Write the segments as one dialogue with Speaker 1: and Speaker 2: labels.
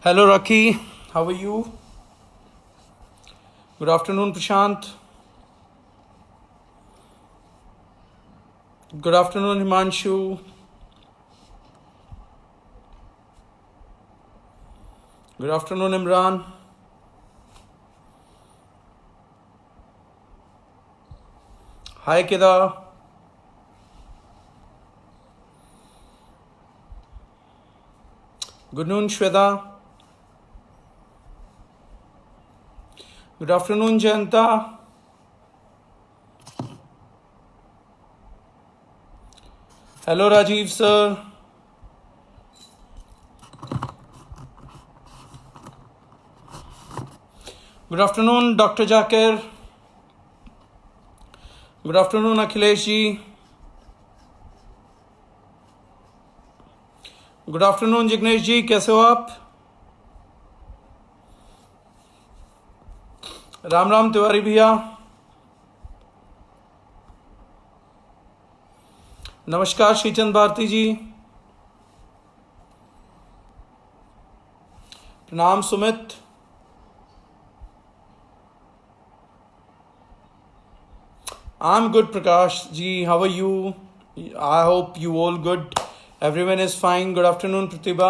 Speaker 1: Hello, Rocky. How are you? Good afternoon, Prashant. Good afternoon, Himanshu. Good afternoon, Imran. Hi, Keda. Good noon, Shweta. Good afternoon, Jayanta. Hello, Rajiv sir. Good afternoon, Dr. Jakir. Good afternoon, Akhilesh ji. Good afternoon Jignesh ji, कैसे हो आप? राम राम तिवारी भैया, नमस्कार श्रीचंद भारती जी, प्रणाम Sumit, I am good Prakash ji, how are you? I hope you all good, everyone is fine. Good afternoon, Pratibha.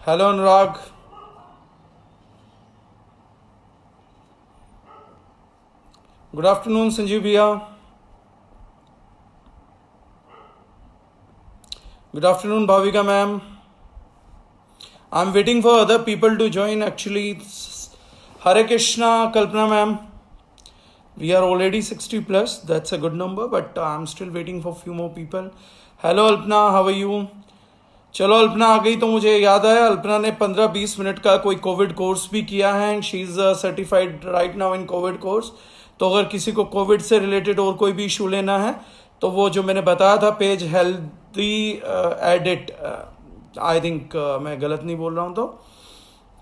Speaker 1: Hello, Anurag. Good afternoon, Sanjeev Bhaiya. Good afternoon, Bhavika ma'am. I'm waiting for other people to join actually. Hare Krishna, Kalpana ma'am. We are already 60 plus. That's a good number, but I'm still waiting for few more people. Hello Alpna, how are you? चलो अल्पना आ गई तो मुझे याद आया, अल्पना ने 15-20 minute का कोई Covid course भी किया है and she is certified right now in Covid course. तो अगर किसी को कोविड से रिलेटेड और कोई भी इशू लेना है तो वो जो मैंने बताया था page healthy edit, I think मैं गलत नहीं बोल रहा हूँ, तो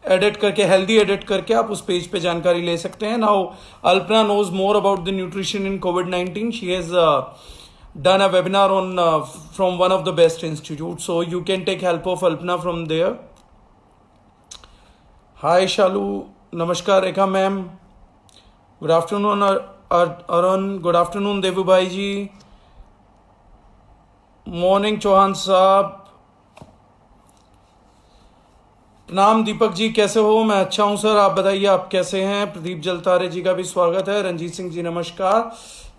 Speaker 1: एडिट करके हेल्दी एडिट करके आप उस पेज पे जानकारी ले सकते हैं. Now Alpana knows more about the nutrition in कोविड-19. She has done a webinar on from one of the best institutes, so you can take help of Alpna from there. Hi Shalu, namaskar Rekha ma'am. Good afternoon Arun. Good afternoon Devu bhai ji. Morning Chauhan साहब. प्रणाम दीपक जी, कैसे हो? मैं अच्छा हूं sir, आप बताइए आप कैसे हैं? प्रदीप जलतारे जी का भी स्वागत है. रंजीत सिंह जी नमस्कार.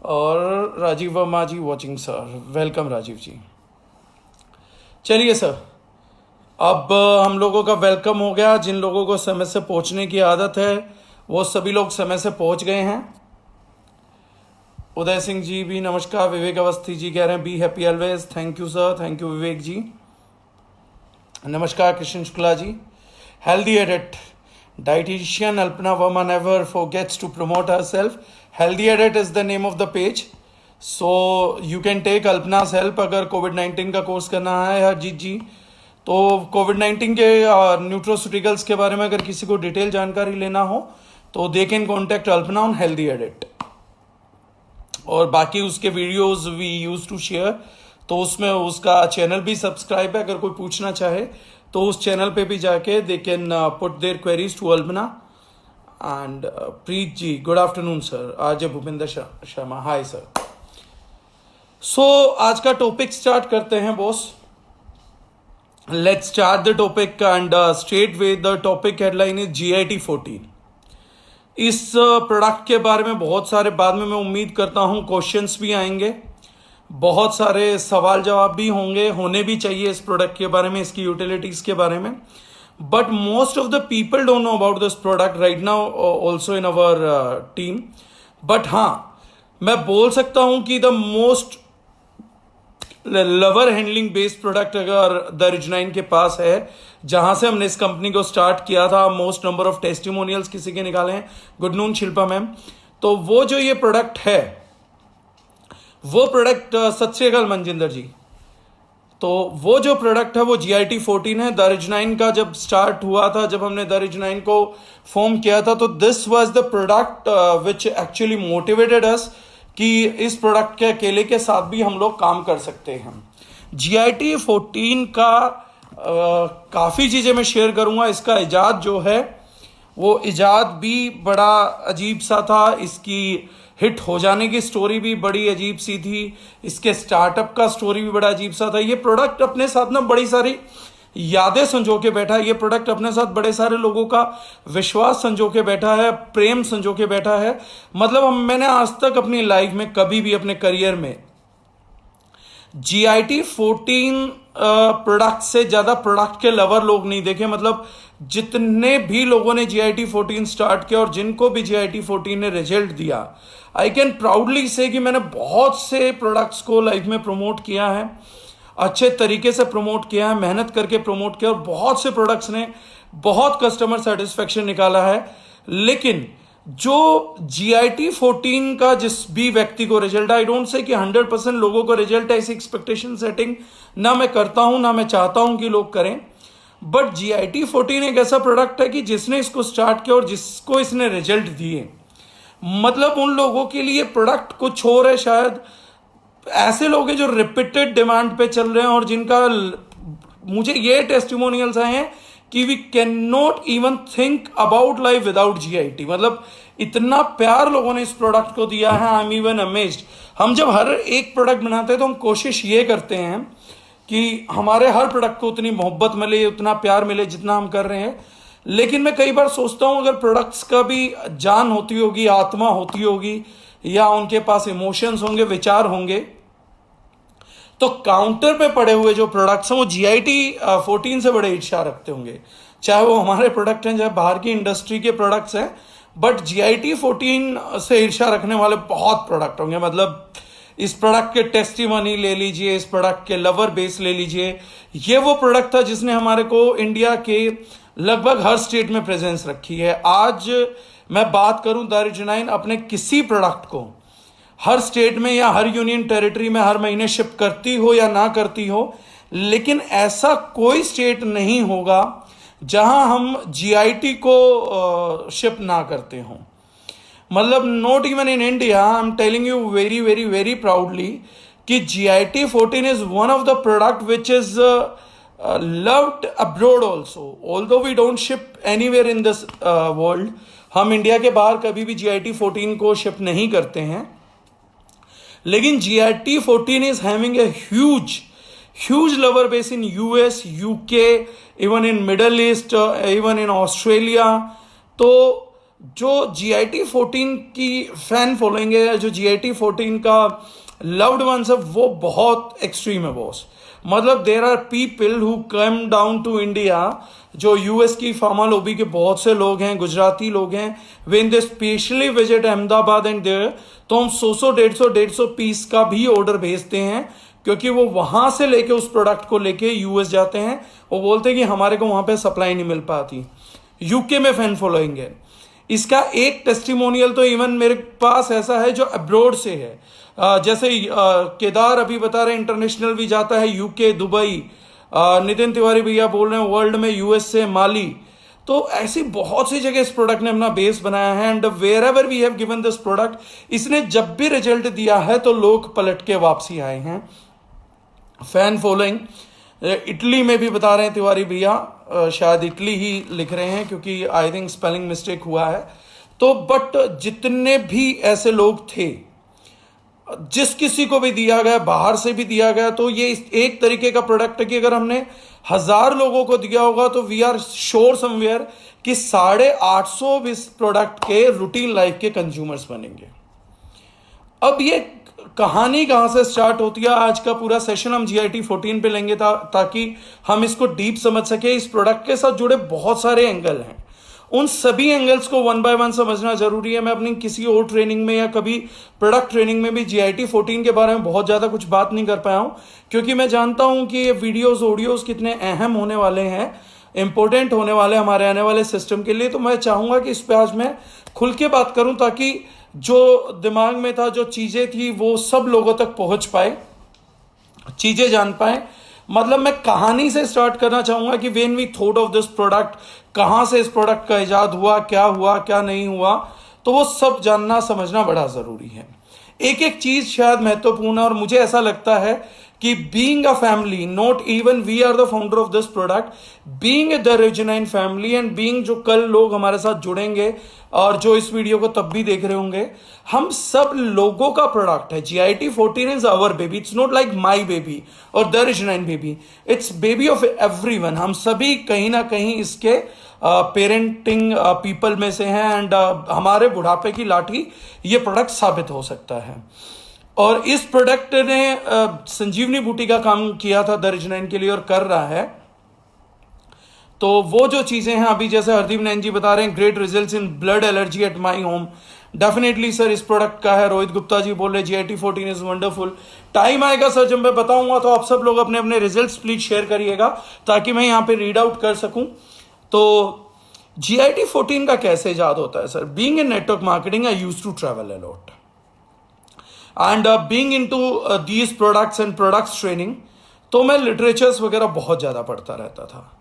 Speaker 1: और राजीव वर्मा जी वॉचिंग सर, वेलकम राजीव जी. चलिए सर, अब हम लोगों का वेलकम हो गया. जिन लोगों को समय से पहुंचने की आदत है वो सभी लोग समय से पहुंच गए हैं. उदय सिंह जी भी नमस्कार. विवेक अवस्थी जी कह रहे हैं be happy always. Thank you sir, thank you Vivek ji. नमस्कार Krishna Shukla ji. Healthy edit, dietitian Alpana Verma never forgets to promote herself. Healthy Edit is the name of the page. So you can take Alpana's help अगर कोविड-19 का course करना है. हरजीत जी, तो कोविड-19 के न्यूट्रोस्यूटिकल्स के बारे में अगर किसी को डिटेल जानकारी लेना हो तो they can contact Alpana on healthy edit. और बाकी उसके videos we use to share, तो उसमें उसका चैनल भी सब्सक्राइब है. अगर कोई पूछना चाहे तो उस चैनल पे भी जाके they can put their queries to Alpana. And Preet ji good afternoon sir. आज Bhupendra Sharma hi sir. So आज का टॉपिक स्टार्ट करते हैं boss. Let's start the topic and straight way the topic headline is GIT-14. इस प्रोडक्ट के बारे में बहुत सारे बाद में मैं उम्मीद करता हूं क्वेश्चंस भी आएंगे, बहुत सारे सवाल जवाब भी होंगे, होने भी चाहिए इस प्रोडक्ट के बारे में, इसकी यूटिलिटीज के बारे में. But most of the people don't know about this product right now also in our team. But हाँ, मैं बोल सकता हूं कि the most lover handling based product अगर द रिजनाइन के पास है, जहां से हमने इस कंपनी को स्टार्ट किया था, मोस्ट नंबर ऑफ टेस्टिमोनियल्स किसी के निकाले हैं. Good noon Shilpa ma'am. तो वो जो ये प्रोडक्ट है, वो प्रोडक्ट सत श्री अकाल मनजिंदर जी, तो वो जो प्रोडक्ट है वो GIT-14 है. दरिजनाइन का जब स्टार्ट हुआ था, जब हमने दरिजनाइन को फॉर्म किया था, तो this was the product which actually motivated us कि इस प्रोडक्ट के अकेले के साथ भी हम लोग काम कर सकते हैं. GIT 14 का काफ़ी चीज़ें मैं शेयर करूंगा। इसका इजाद जो है वो इजाद भी बड़ा अजीब सा था, इसकी हिट हो जाने की स्टोरी भी बड़ी अजीब सी थी, इसके स्टार्टअप का स्टोरी भी बड़ा अजीब सा था। ये प्रोडक्ट अपने साथ ना बड़ी सारी यादें संजो के बैठा है, ये प्रोडक्ट अपने साथ बड़े सारे लोगों का विश्वास संजो के बैठा है, प्रेम संजो के बैठा है। मतलब मैंने आज तक अपनी लाइफ में कभी भी अपने करियर में GIT 14 प्रोडक्ट से ज्यादा प्रोडक्ट के लवर लोग नहीं देखे। मतलब जितने भी लोगों ने GIT 14 स्टार्ट किया और जिनको भी GIT 14 ने रिजल्ट दिया, आई कैन प्राउडली से कि मैंने बहुत से प्रोडक्ट्स को लाइफ में प्रमोट किया है, अच्छे तरीके से प्रमोट किया है, मेहनत करके प्रमोट किया और बहुत से प्रोडक्ट्स ने बहुत कस्टमर सेटिस्फेक्शन निकाला है। लेकिन जो GIT 14 का जिस भी व्यक्ति को रिजल्ट, आई डोंट से कि 100% लोगों को रिजल्ट ऐसी एक्सपेक्टेशन सेटिंग ना मैं करता हूं ना मैं चाहता हूं कि लोग करें, बट GIT 14 एक ऐसा प्रोडक्ट है कि जिसने इसको स्टार्ट किया और जिसको इसने रिजल्ट दिए, मतलब उन लोगों के लिए प्रोडक्ट कुछ और है। शायद ऐसे लोग हैं जो रिपीटेड डिमांड पे चल रहे हैं और जिनका मुझे ये टेस्टिमोनियल्स आए हैं कि we can not even think about life without GIT। मतलब इतना प्यार लोगों ने इस प्रोडक्ट को दिया है, आई एम इवन अमेज्ड। हम जब हर एक प्रोडक्ट बनाते हैं तो हम कोशिश ये करते हैं कि हमारे हर प्रोडक्ट को उतनी मोहब्बत मिले, उतना प्यार मिले जितना हम कर रहे हैं। लेकिन मैं कई बार सोचता हूं अगर प्रोडक्ट्स का भी जान होती होगी, आत्मा होती होगी, या उनके पास इमोशंस होंगे, विचार होंगे, तो काउंटर पे पड़े हुए जो प्रोडक्ट्स हैं वो GIT 14 से बड़े ईर्ष्या रखते होंगे। चाहे वो हमारे प्रोडक्ट हैं, चाहे बाहर की इंडस्ट्री के प्रोडक्ट्स हैं, बट GIT 14 से ईर्ष्या रखने वाले बहुत प्रोडक्ट होंगे। मतलब इस प्रोडक्ट के टेस्टिमनी ले लीजिए, इस प्रोडक्ट के लवर बेस ले लीजिए। ये वो प्रोडक्ट था जिसने हमारे को इंडिया के लगभग हर स्टेट में प्रेजेंस रखी है। आज मैं बात करूं दारुल अपने किसी प्रोडक्ट को हर स्टेट में या हर यूनियन टेरिटरी में हर महीने शिप करती हो या ना करती हो, लेकिन ऐसा कोई स्टेट नहीं होगा जहां हम GIT को शिप ना करते हो। मतलब not even in India, I am telling you very very very proudly कि GIT 14 is one of the product which is loved abroad also, although we don't ship anywhere in this world. हम India के बाहर कभी भी GIT 14 को ship नहीं करते हैं, लेकिन GIT 14 is having a huge lover base in US, UK, even in Middle East, even in Australia। तो जो GIT 14 की फैन फॉलोइंग है, जो GIT 14 का लव्ड वंस है, वो बहुत एक्सट्रीम है बॉस। मतलब there are people who come down to India, जो US की फार्मा लॉबी के बहुत से लोग हैं, गुजराती लोग हैं, when they specially visit Ahmedabad and there, तो हम 100-150 पीस का भी ऑर्डर भेजते हैं, क्योंकि वो वहां से लेके उस प्रोडक्ट को लेके US जाते हैं। वो बोलते हैं कि हमारे को वहां पे सप्लाई नहीं मिल पाती। UK में फैन फॉलोइंग है। इसका एक टेस्टिमोनियल तो इवन मेरे पास ऐसा है जो अब्रॉड से है। जैसे केदार अभी बता रहे इंटरनेशनल भी जाता है, UK, दुबई। नितिन तिवारी भैया बोल रहे हैं वर्ल्ड में US से माली। तो ऐसी बहुत सी जगह इस प्रोडक्ट ने अपना बेस बनाया है, and wherever we have given this product, इसने जब भी रिजल्ट दिया है तो लोग पलट के वापसी आए हैं। फैन फॉलोइंग इटली में भी बता रहे हैं तिवारी भैया, शायद इटली ही लिख रहे हैं क्योंकि आई थिंक स्पेलिंग मिस्टेक हुआ है। तो बट जितने भी ऐसे लोग थे, जिस किसी को भी दिया गया, बाहर से भी दिया गया, तो ये एक तरीके का प्रोडक्ट है कि अगर हमने 1000 लोगों को दिया होगा तो वी आर श्योर समवेयर कि 850 इस प्रोडक्ट के रूटीन लाइफ के कंज्यूमर्स बनेंगे। अब ये कहानी कहां से स्टार्ट होती है, आज का पूरा सेशन हम GIT 14 पे लेंगे ताकि हम इसको डीप समझ सके। इस प्रोडक्ट के साथ जुड़े बहुत सारे एंगल हैं, उन सभी एंगल्स को वन बाय वन समझना जरूरी है। मैं अपनी किसी और ट्रेनिंग में या कभी प्रोडक्ट ट्रेनिंग में भी GIT 14 के बारे में बहुत ज़्यादा कुछ बात नहीं कर पाया हूं, क्योंकि मैं जानता हूं कि ये वीडियोस ऑडियोस कितने अहम होने वाले हैं, इंपॉर्टेंट होने वाले हमारे आने वाले सिस्टम के लिए। तो मैं चाहूँगा कि इस पर आज मैं खुल के बात करूँ, ताकि जो दिमाग में था, जो चीज़ें थी, वो सब लोगों तक पहुँच पाए, चीज़ें जान पाए। मतलब मैं कहानी से स्टार्ट करना चाहूंगा कि when we thought of this product, कहां से इस प्रोडक्ट का इजाद हुआ, क्या नहीं हुआ, तो वो सब जानना समझना बड़ा जरूरी है। एक एक चीज शायद महत्वपूर्ण है, और मुझे ऐसा लगता है कि being a family, not even we are the founder of this product, being the Regenine family and being जो कल लोग हमारे साथ जुड़ेंगे और जो इस वीडियो को तब भी देख रहे होंगे, हम सब लोगों का प्रोडक्ट है। GIT14 is our baby, it's not like my baby और the Regenine baby, it's baby of everyone. हम सभी कहीं ना कहीं इसके पेरेंटिंग पीपल में से हैं, एंड हमारे बुढ़ापे की लाठी ये प्रोडक्ट साबित हो सकता है। और इस प्रोडक्ट ने संजीवनी बूटी का काम किया था दर्जनाइन के लिए और कर रहा है। तो वो जो चीजें हैं अभी, जैसे हरदीप नैन जी बता रहे हैं, great results in blood allergy at my home, definitely sir इस प्रोडक्ट का है। रोहित गुप्ता जी बोल रहे GIT14 इज वंडरफुल। टाइम आएगा सर जब मैं बताऊंगा, तो आप सब लोग अपने अपने रिजल्ट्स प्लीज शेयर करिएगा ताकि मैं यहां पे रीड आउट कर सकूं। तो GIT14 का कैसे याद होता है sir? Being in network marketing I used to travel a lot and being into these products and products training, तो मैं लिटरेचर्स वगैरह बहुत ज़्यादा पढ़ता रहता था।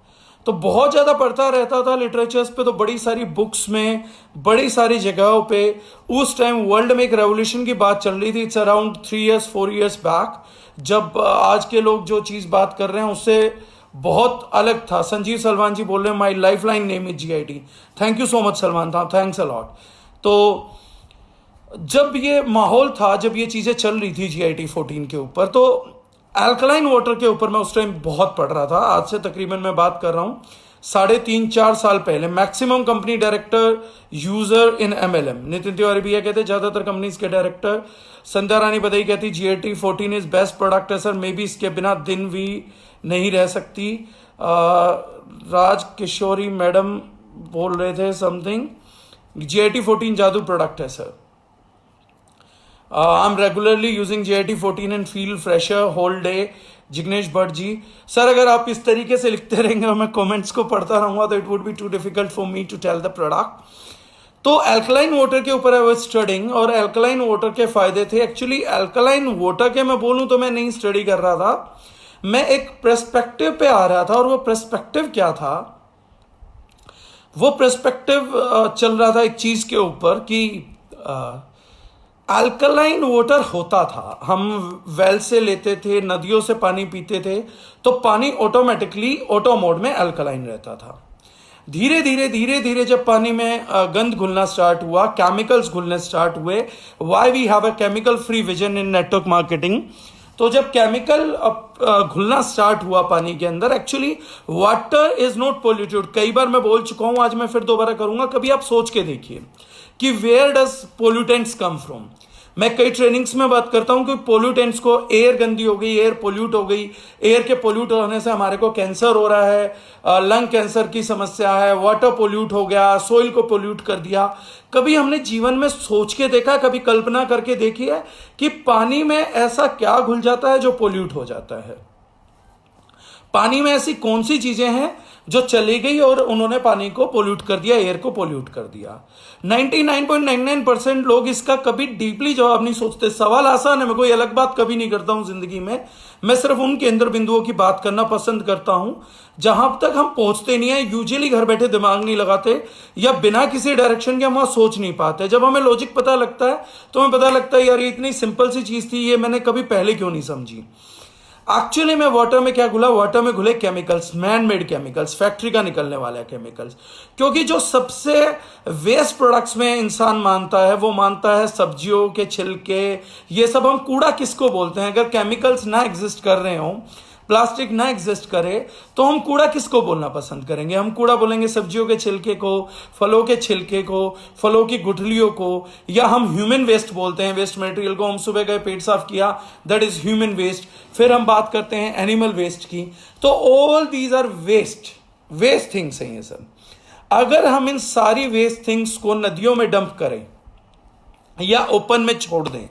Speaker 1: तो बहुत ज़्यादा पढ़ता रहता था लिटरेचर्स पे, तो बड़ी सारी बुक्स में, बड़ी सारी जगहों पे। उस टाइम वर्ल्ड में एक रेवोल्यूशन की बात चल रही थी। इट्स अराउंड 3 years बैक, जब आज के लोग जो चीज़ बात कर रहे हैं उससे बहुत अलग था। संजीव सलमान जी बोल रहे हैं my life line name is GIT। Thank you so much Salman था, थैंक्स अ लॉट। तो जब ये माहौल था, जब ये चीज़ें चल रही थी GIT14 के ऊपर, तो अल्कलाइन वाटर के ऊपर मैं उस टाइम बहुत पढ़ रहा था। आज से तकरीबन मैं बात कर रहा हूँ 3.5-4 साल पहले। मैक्सिमम कंपनी डायरेक्टर यूजर इन MLM, नितिन तिवारी भैया कहते ज्यादातर कंपनीज के डायरेक्टर। संध्या रानी बधाई कहती GIT14 इज बेस्ट प्रोडक्ट है सर, मे बी इसके बिना दिन भी नहीं रह सकती। राज किशोरी मैडम बोल रहे थे समथिंग, GIT14 जादू प्रोडक्ट है sir. I am regularly using GIT14 and feel fresher whole day. Jignesh Bhatt ji, sir अगर आप इस तरीके से लिखते रहेंगे और मैं कमेंट्स को पढ़ता रहूंगा तो it would be too difficult for me to tell the product. तो अल्कलाइन वाटर के ऊपर आई वाज स्टडिंग, और अल्कलाइन वाटर के फायदे थे। एक्चुअली अल्कलाइन वाटर के मैं बोलूं तो मैं नहीं स्टडी कर रहा था, मैं एक पर्सपेक्टिव पे आ रहा था। और वो पर्सपेक्टिव क्या था? वो पर्सपेक्टिव चल रहा था एक चीज के ऊपर कि अल्कलाइन वाटर होता था, हम वेल से लेते थे, नदियों से पानी पीते थे, तो पानी ऑटोमेटिकली ऑटो मोड में अल्कलाइन रहता था। धीरे धीरे धीरे धीरे जब पानी में गंद घुलना स्टार्ट हुआ, केमिकल्स घुलने स्टार्ट हुए, why we have a chemical free vision in network marketing. तो जब केमिकल घुलना स्टार्ट हुआ पानी के अंदर, actually water is not polluted. कई बार मैं बोल चुका हूं, आज मैं फिर दोबारा करूंगा। कभी आप सोच के देखिए कि where does pollutants come from. मैं कई ट्रेनिंग्स में बात करता हूं कि पोल्यूटेंट्स को, एयर गंदी हो गई, एयर पोल्यूट हो गई, एयर के पोल्यूट होने से हमारे को कैंसर हो रहा है, लंग कैंसर की समस्या है, वाटर पोल्यूट हो गया, सोइल को पोल्यूट कर दिया। कभी हमने जीवन में सोच के देखा, कभी कल्पना करके देखी है कि पानी में ऐसा क्या घुल जाता है जो पोल्यूट हो जाता है? पानी में ऐसी कौन सी चीजें हैं जो चली गई और उन्होंने पानी को पोल्यूट कर दिया, एयर को पोल्यूट कर दिया? 99.99% लोग इसका कभी डीपली जवाब नहीं सोचते। सवाल आसान है, मैं कोई अलग बात कभी नहीं करता हूं जिंदगी में। मैं सिर्फ उन केंद्र बिंदुओं की बात करना पसंद करता हूं जहां तक हम पहुंचते नहीं है। यूजुअली घर बैठे दिमाग नहीं लगाते, या बिना किसी डायरेक्शन के हम वहां सोच नहीं पाते। जब हमें लॉजिक पता लगता है तो हमें पता लगता है यार ये इतनी सिंपल सी चीज थी, ये मैंने कभी पहले क्यों नहीं समझी। एक्चुअली में वाटर में क्या घुला? वाटर में घुले chemicals, man made chemicals, factory का निकलने वाले केमिकल्स। क्योंकि जो सबसे वेस्ट प्रोडक्ट्स में इंसान मानता है, वो मानता है सब्जियों के छिलके, ये सब हम कूड़ा किसको बोलते हैं? अगर केमिकल्स ना एग्जिस्ट कर रहे हो, प्लास्टिक ना एग्जिस्ट करे, तो हम कूड़ा किसको बोलना पसंद करेंगे? हम कूड़ा बोलेंगे सब्जियों के छिलके को, फलों के छिलके को, फलों की गुठलियों को, या हम ह्यूमन वेस्ट बोलते हैं वेस्ट मटेरियल को। हम सुबह गए पेट साफ किया, दैट इज ह्यूमन वेस्ट। फिर हम बात करते हैं एनिमल वेस्ट की। तो all these are waste things हैं ये सब। अगर हम इन सारी वेस्ट थिंग्स को नदियों में डंप करें या ओपन में छोड़ दें,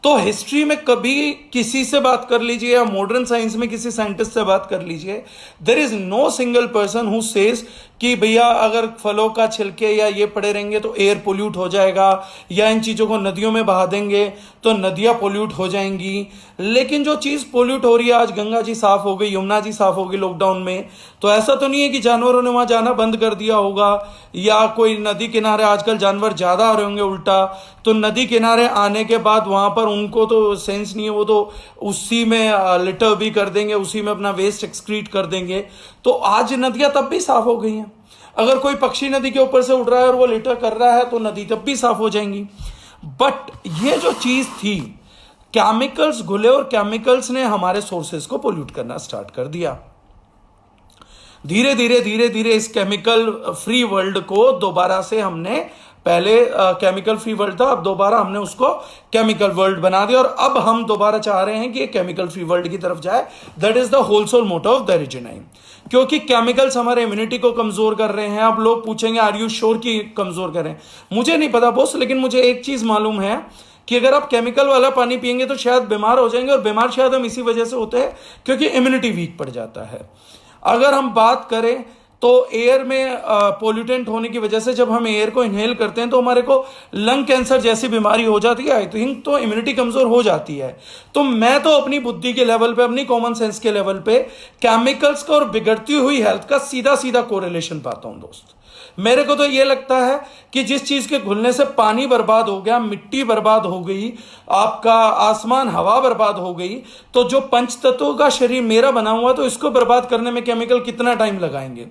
Speaker 1: तो हिस्ट्री में कभी किसी से बात कर लीजिए या मॉडर्न साइंस में किसी साइंटिस्ट से बात कर लीजिए, there is no single person who says कि भैया अगर फलों का छिलके या ये पड़े रहेंगे तो एयर पोल्यूट हो जाएगा, या इन चीजों को नदियों में बहा देंगे तो नदियां पोल्यूट हो जाएंगी। लेकिन जो चीज पोल्यूट हो रही है, आज गंगा जी साफ हो गई, यमुना जी साफ हो गई लॉकडाउन में, तो ऐसा तो नहीं है कि जानवरों ने वहां जाना बंद कर दिया होगा, या कोई नदी किनारे आजकल जानवर ज्यादा आ रहे होंगे उल्टा, तो नदी किनारे आने के बाद वहां पर उनको तो सेंस नहीं है, वो तो उसी में लिटर भी कर देंगे, उसी में अपना वेस्ट एक्सक्रीट कर देंगे। तो आज नदियां तब भी साफ हो गई हैं। अगर कोई पक्षी नदी के ऊपर से उड़ रहा है और वो लिटर कर रहा है तो नदी तब भी साफ हो जाएंगी। बट ये जो चीज थी, केमिकल्स घुले और केमिकल्स ने हमारे सोर्सेस को पोल्यूट करना स्टार्ट कर दिया। धीरे धीरे धीरे धीरे इस केमिकल फ्री वर्ल्ड को दोबारा से हमने, पहले केमिकल फ्री वर्ल्ड था, अब दोबारा हमने उसको केमिकल वर्ल्ड बना दिया, और अब हम दोबारा चाह रहे हैं कि केमिकल फ्री वर्ल्ड की तरफ जाए। That is the whole sole motto of the Regenine, क्योंकि केमिकल्स हमारे इम्यूनिटी को कमजोर कर रहे हैं। अब लोग पूछेंगे आर यू श्योर कि कमजोर कर रहे हैं? मुझे नहीं पता बॉस, लेकिन मुझे एक चीज मालूम है कि अगर आप केमिकल वाला पानी पिएंगे तो शायद बीमार हो जाएंगे, और बीमार शायद हम इसी वजह से होते हैं क्योंकि इम्यूनिटी वीक पड़ जाता है। अगर हम बात करें तो एयर में पोल्यूटेंट होने की वजह से जब हम एयर को इनहेल करते हैं तो हमारे को लंग कैंसर जैसी बीमारी हो जाती है, आई थिंक, तो इम्यूनिटी कमजोर हो जाती है। तो मैं तो अपनी बुद्धि के लेवल पे, अपनी कॉमन सेंस के लेवल पे केमिकल्स का और बिगड़ती हुई हेल्थ का सीधा सीधा कोरिलेशन पाता हूं दोस्त। मेरे को तो यह लगता है कि जिस चीज के घुलने से पानी बर्बाद हो गया, मिट्टी बर्बाद हो गई, आपका आसमान हवा बर्बाद हो गई, तो जो पंच तत्वों का शरीर मेरा बना हुआ, तो इसको बर्बाद करने में केमिकल कितना टाइम लगाएंगे?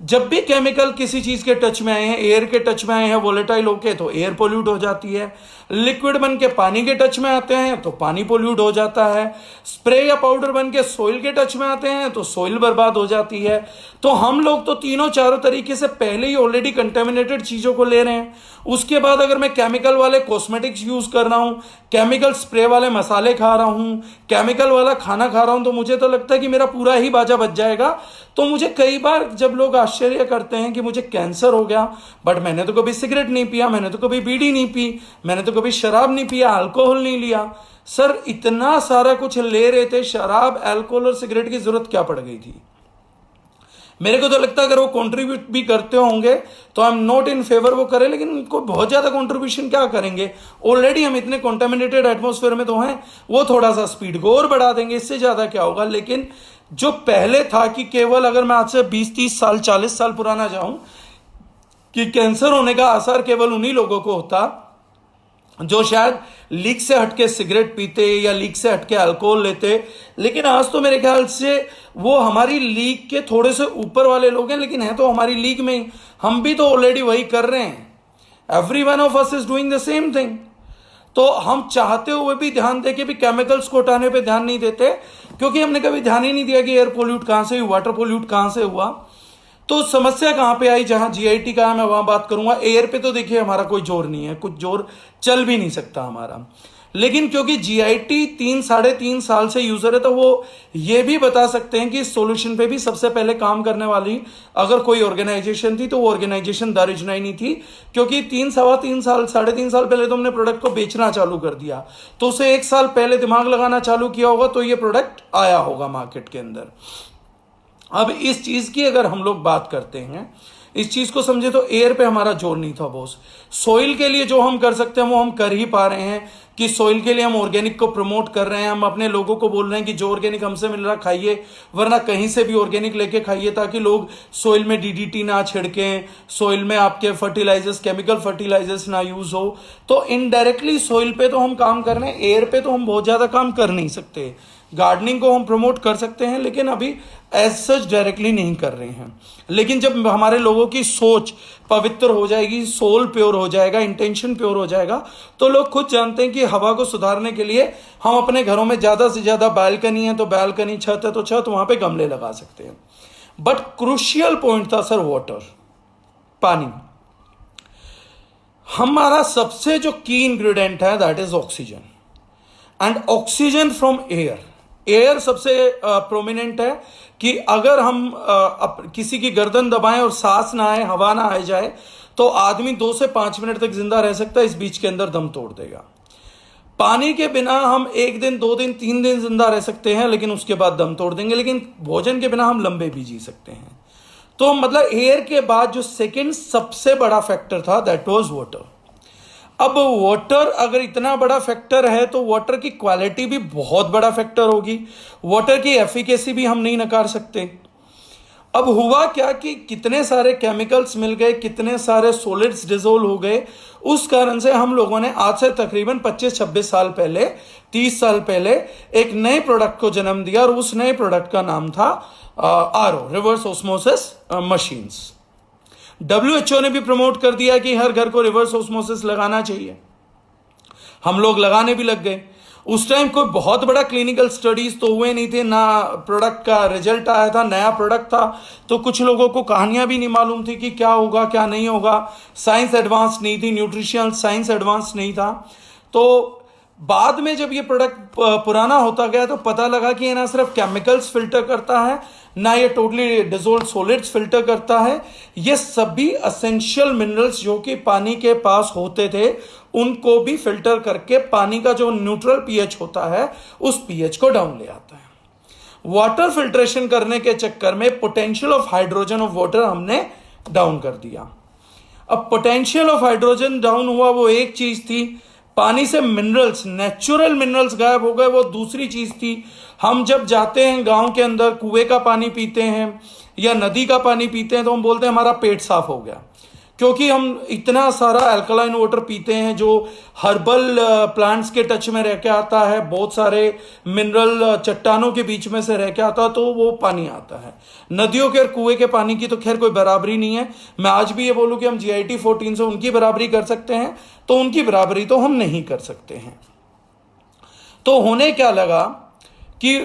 Speaker 1: जब भी केमिकल किसी चीज के टच में आए हैं, एयर के टच में आए हैं वोलेटाइल होके, तो एयर पोल्यूट हो जाती है। लिक्विड बन के पानी के टच में आते हैं तो पानी पोल्यूट हो जाता है। स्प्रे या पाउडर बन के सोइल के टच में आते हैं तो सोइल बर्बाद हो जाती है। तो हम लोग तो तीनों चारों तरीके से पहले ही ऑलरेडी कंटेमिनेटेड चीजों को ले रहे हैं। उसके बाद अगर मैं केमिकल वाले कॉस्मेटिक्स यूज कर रहा हूं, केमिकल स्प्रे वाले मसाले खा रहा हूं, केमिकल वाला खाना खा रहा हूं, तो मुझे तो लगता है कि मेरा पूरा ही बाजा बच जाएगा। तो मुझे कई बार जब लोग आश्चर्य करते हैं कि मुझे कैंसर हो गया, बट मैंने तो कभी सिगरेट नहीं पिया, मैंने तो कभी बीड़ी नहीं पी, मैंने तो कभी शराब नहीं पिया, अल्कोहल नहीं लिया। सर इतना सारा कुछ ले रहे थे, शराब, अल्कोहल और सिगरेट की जरूरत क्या पड़ गई थी? मेरे को तो लगता है अगर वो कंट्रीब्यूट भी करते होंगे तो I am not in favour वो करें, लेकिन उनको बहुत ज्यादा कंट्रीब्यूशन क्या करेंगे? ऑलरेडी हम इतने कॉन्टेमिनेटेड एटमॉस्फेयर में तो हैं, वो थोड़ा सा स्पीड को और बढ़ा देंगे, इससे ज्यादा क्या होगा? लेकिन जो पहले था कि केवल, अगर मैं आज से 20-30 साल 40 साल पुराना जाऊं, कि कैंसर होने का आसार केवल उन्हीं लोगों को होता जो शायद लीक से हटके सिगरेट पीते या लीक से हटके अल्कोहल लेते। लेकिन आज तो मेरे ख्याल से वो हमारी लीग के थोड़े से ऊपर वाले लोग हैं, लेकिन है तो हमारी लीग में ही। हम भी तो ऑलरेडी वही कर रहे हैं। Every one of us is doing the same thing. तो हम चाहते हुए भी ध्यान देके भी केमिकल्स को हटाने पे ध्यान नहीं देते, क्योंकि हमने कभी ध्यान ही नहीं दिया कि एयर पोल्यूट कहां से हुआ, वाटर पोल्यूट कहां से हुआ। तो समस्या कहां पे आई? जहां जीआईटी का है मैं वहां बात करूंगा। एयर पे तो देखिए हमारा कोई जोर नहीं है, कुछ जोर चल भी नहीं सकता हमारा। लेकिन क्योंकि जीआईटी 3-3.5 साल से यूजर है, तो वो ये भी बता सकते हैं कि इस सॉल्यूशन पे भी सबसे पहले काम करने वाली अगर कोई ऑर्गेनाइजेशन थी तो वो ऑर्गेनाइजेशन द रीजनाइन ही थी। क्योंकि 3-3.25 साल 3.5 साल पहले तो हमने प्रोडक्ट को बेचना चालू कर दिया, तो उसे 1 साल पहले दिमाग लगाना चालू किया होगा तो ये प्रोडक्ट आया होगा मार्केट के अंदर। अब इस चीज की अगर हम लोग बात करते हैं, इस चीज को समझे, तो एयर पे हमारा जोर नहीं था बॉस। सोइल के लिए जो हम कर सकते हैं वो हम कर ही पा रहे हैं, कि सोइल के लिए हम ऑर्गेनिक को प्रमोट कर रहे हैं। हम अपने लोगों को बोल रहे हैं कि जो ऑर्गेनिक हमसे मिल रहा खाइए, वरना कहीं से भी ऑर्गेनिक लेके खाइए, ताकि लोग सोइल में डीडीटी ना छिड़कें, सोइल में आपके फर्टिलाइजर्स, केमिकल फर्टिलाइजर्स ना यूज हो। तो इनडायरेक्टली सोइल पे तो हम काम कर रहे हैं, एयर पे तो हम बहुत ज्यादा काम कर नहीं सकते। गार्डनिंग को हम प्रमोट कर सकते हैं, लेकिन अभी एज सच डायरेक्टली नहीं कर रहे हैं। लेकिन जब हमारे लोगों की सोच पवित्र हो जाएगी, सोल प्योर हो जाएगा, इंटेंशन प्योर हो जाएगा, तो लोग खुद जानते हैं कि हवा को सुधारने के लिए हम अपने घरों में ज्यादा से ज्यादा बालकनी है तो बालकनी, छत है तो छत, वहां पे गमले लगा सकते हैं। बट क्रूशियल पॉइंट था सर वाटर, पानी। हमारा सबसे जो की इंग्रेडिएंट है that is oxygen, and oxygen from air. Air सबसे प्रोमिनेंट है कि अगर हम किसी की गर्दन दबाएं और सांस ना आए, हवा ना आ जाए, तो आदमी 2 से 5 मिनट तक जिंदा रह सकता है, इस बीच के अंदर दम तोड़ देगा। पानी के बिना हम 1 दिन 2 दिन 3 दिन जिंदा रह सकते हैं, लेकिन उसके बाद दम तोड़ देंगे। लेकिन भोजन के बिना हम लंबे भी जी सकते हैं। तो मतलब एयर के बाद जो सेकंड सबसे बड़ा फैक्टर था दैट वाज वाटर। अब वाटर अगर इतना बड़ा फैक्टर है तो वाटर की क्वालिटी भी बहुत बड़ा फैक्टर होगी, वाटर की एफिकेसी भी हम नहीं नकार सकते। अब हुआ क्या कि कितने सारे केमिकल्स मिल गए, कितने सारे सॉलिड्स डिसोल्व हो गए, उस कारण से हम लोगों ने आज से तकरीबन 25-26 साल पहले, 30 साल पहले एक नए प्रोडक्ट को जन्म दिया, और उस नए प्रोडक्ट का नाम था RO, reverse osmosis machines. WHO ने भी प्रमोट कर दिया कि हर घर को रिवर्स ऑस्मोसिस लगाना चाहिए। हम लोग लगाने भी लग गए। उस टाइम कोई बहुत बड़ा क्लिनिकल स्टडीज तो हुए नहीं थे, ना प्रोडक्ट का रिजल्ट आया था, नया प्रोडक्ट था, तो कुछ लोगों को कहानियां भी नहीं मालूम थी कि क्या होगा क्या नहीं होगा। साइंस एडवांस नहीं थी, न्यूट्रिशनल साइंस एडवांस नहीं था। तो बाद में जब ये प्रोडक्ट पुराना होता गया तो पता लगा कि ये ना सिर्फ केमिकल्स फिल्टर करता है, ना ये टोटली डिसॉल्व्ड सॉलिड्स फिल्टर करता है, ये सभी एसेंशियल मिनरल्स जो कि पानी के पास होते थे उनको भी फिल्टर करके पानी का जो न्यूट्रल पीएच होता है उस पीएच को डाउन ले आता है। वाटर फिल्ट्रेशन करने के चक्कर में potential of hydrogen of water हमने डाउन कर दिया। अब पोटेंशियल ऑफ हाइड्रोजन डाउन हुआ, वो एक चीज थी। पानी से मिनरल्स, नेचुरल मिनरल्स गायब हो गए, वो दूसरी चीज थी। हम जब जाते हैं गांव के अंदर, कुएं का पानी पीते हैं या नदी का पानी पीते हैं तो हम बोलते हैं हमारा पेट साफ हो गया, क्योंकि हम इतना सारा अल्कलाइन वाटर पीते हैं जो हर्बल प्लांट्स के टच में रह के आता है, बहुत सारे मिनरल चट्टानों के बीच में से रह के आता है, तो वो पानी आता है। नदियों के और कुएं के पानी की तो खैर कोई बराबरी नहीं है। मैं आज भी ये बोलूं कि हम GIT 14 से उनकी बराबरी कर सकते हैं, तो उनकी बराबरी तो हम नहीं कर सकते हैं। तो होने क्या लगा कि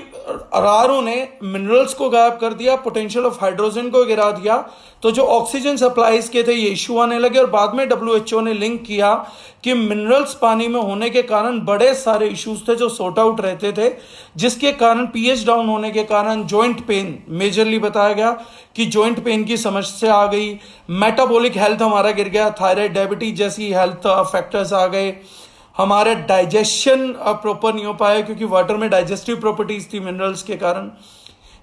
Speaker 1: आरओ ने मिनरल्स को गायब कर दिया, पोटेंशियल ऑफ हाइड्रोजन को गिरा दिया, तो जो ऑक्सीजन सप्लाईज के थे ये इशू आने लगे। और बाद में WHO ने लिंक किया कि मिनरल्स पानी में होने के कारण बड़े सारे इश्यूज थे जो सॉर्ट आउट रहते थे, जिसके कारण पीएच डाउन होने के कारण जॉइंट पेन मेजरली बताया गया कि जॉइंट पेन की समस्या आ गई, मेटाबॉलिक हेल्थ हमारा गिर गया, थायराइड डायबिटीज जैसी हेल्थ फैक्टर्स आ गए, हमारे डाइजेशन प्रॉपर नहीं हो पाया क्योंकि वाटर में डाइजेस्टिव प्रॉपर्टीज थी मिनरल्स के कारण।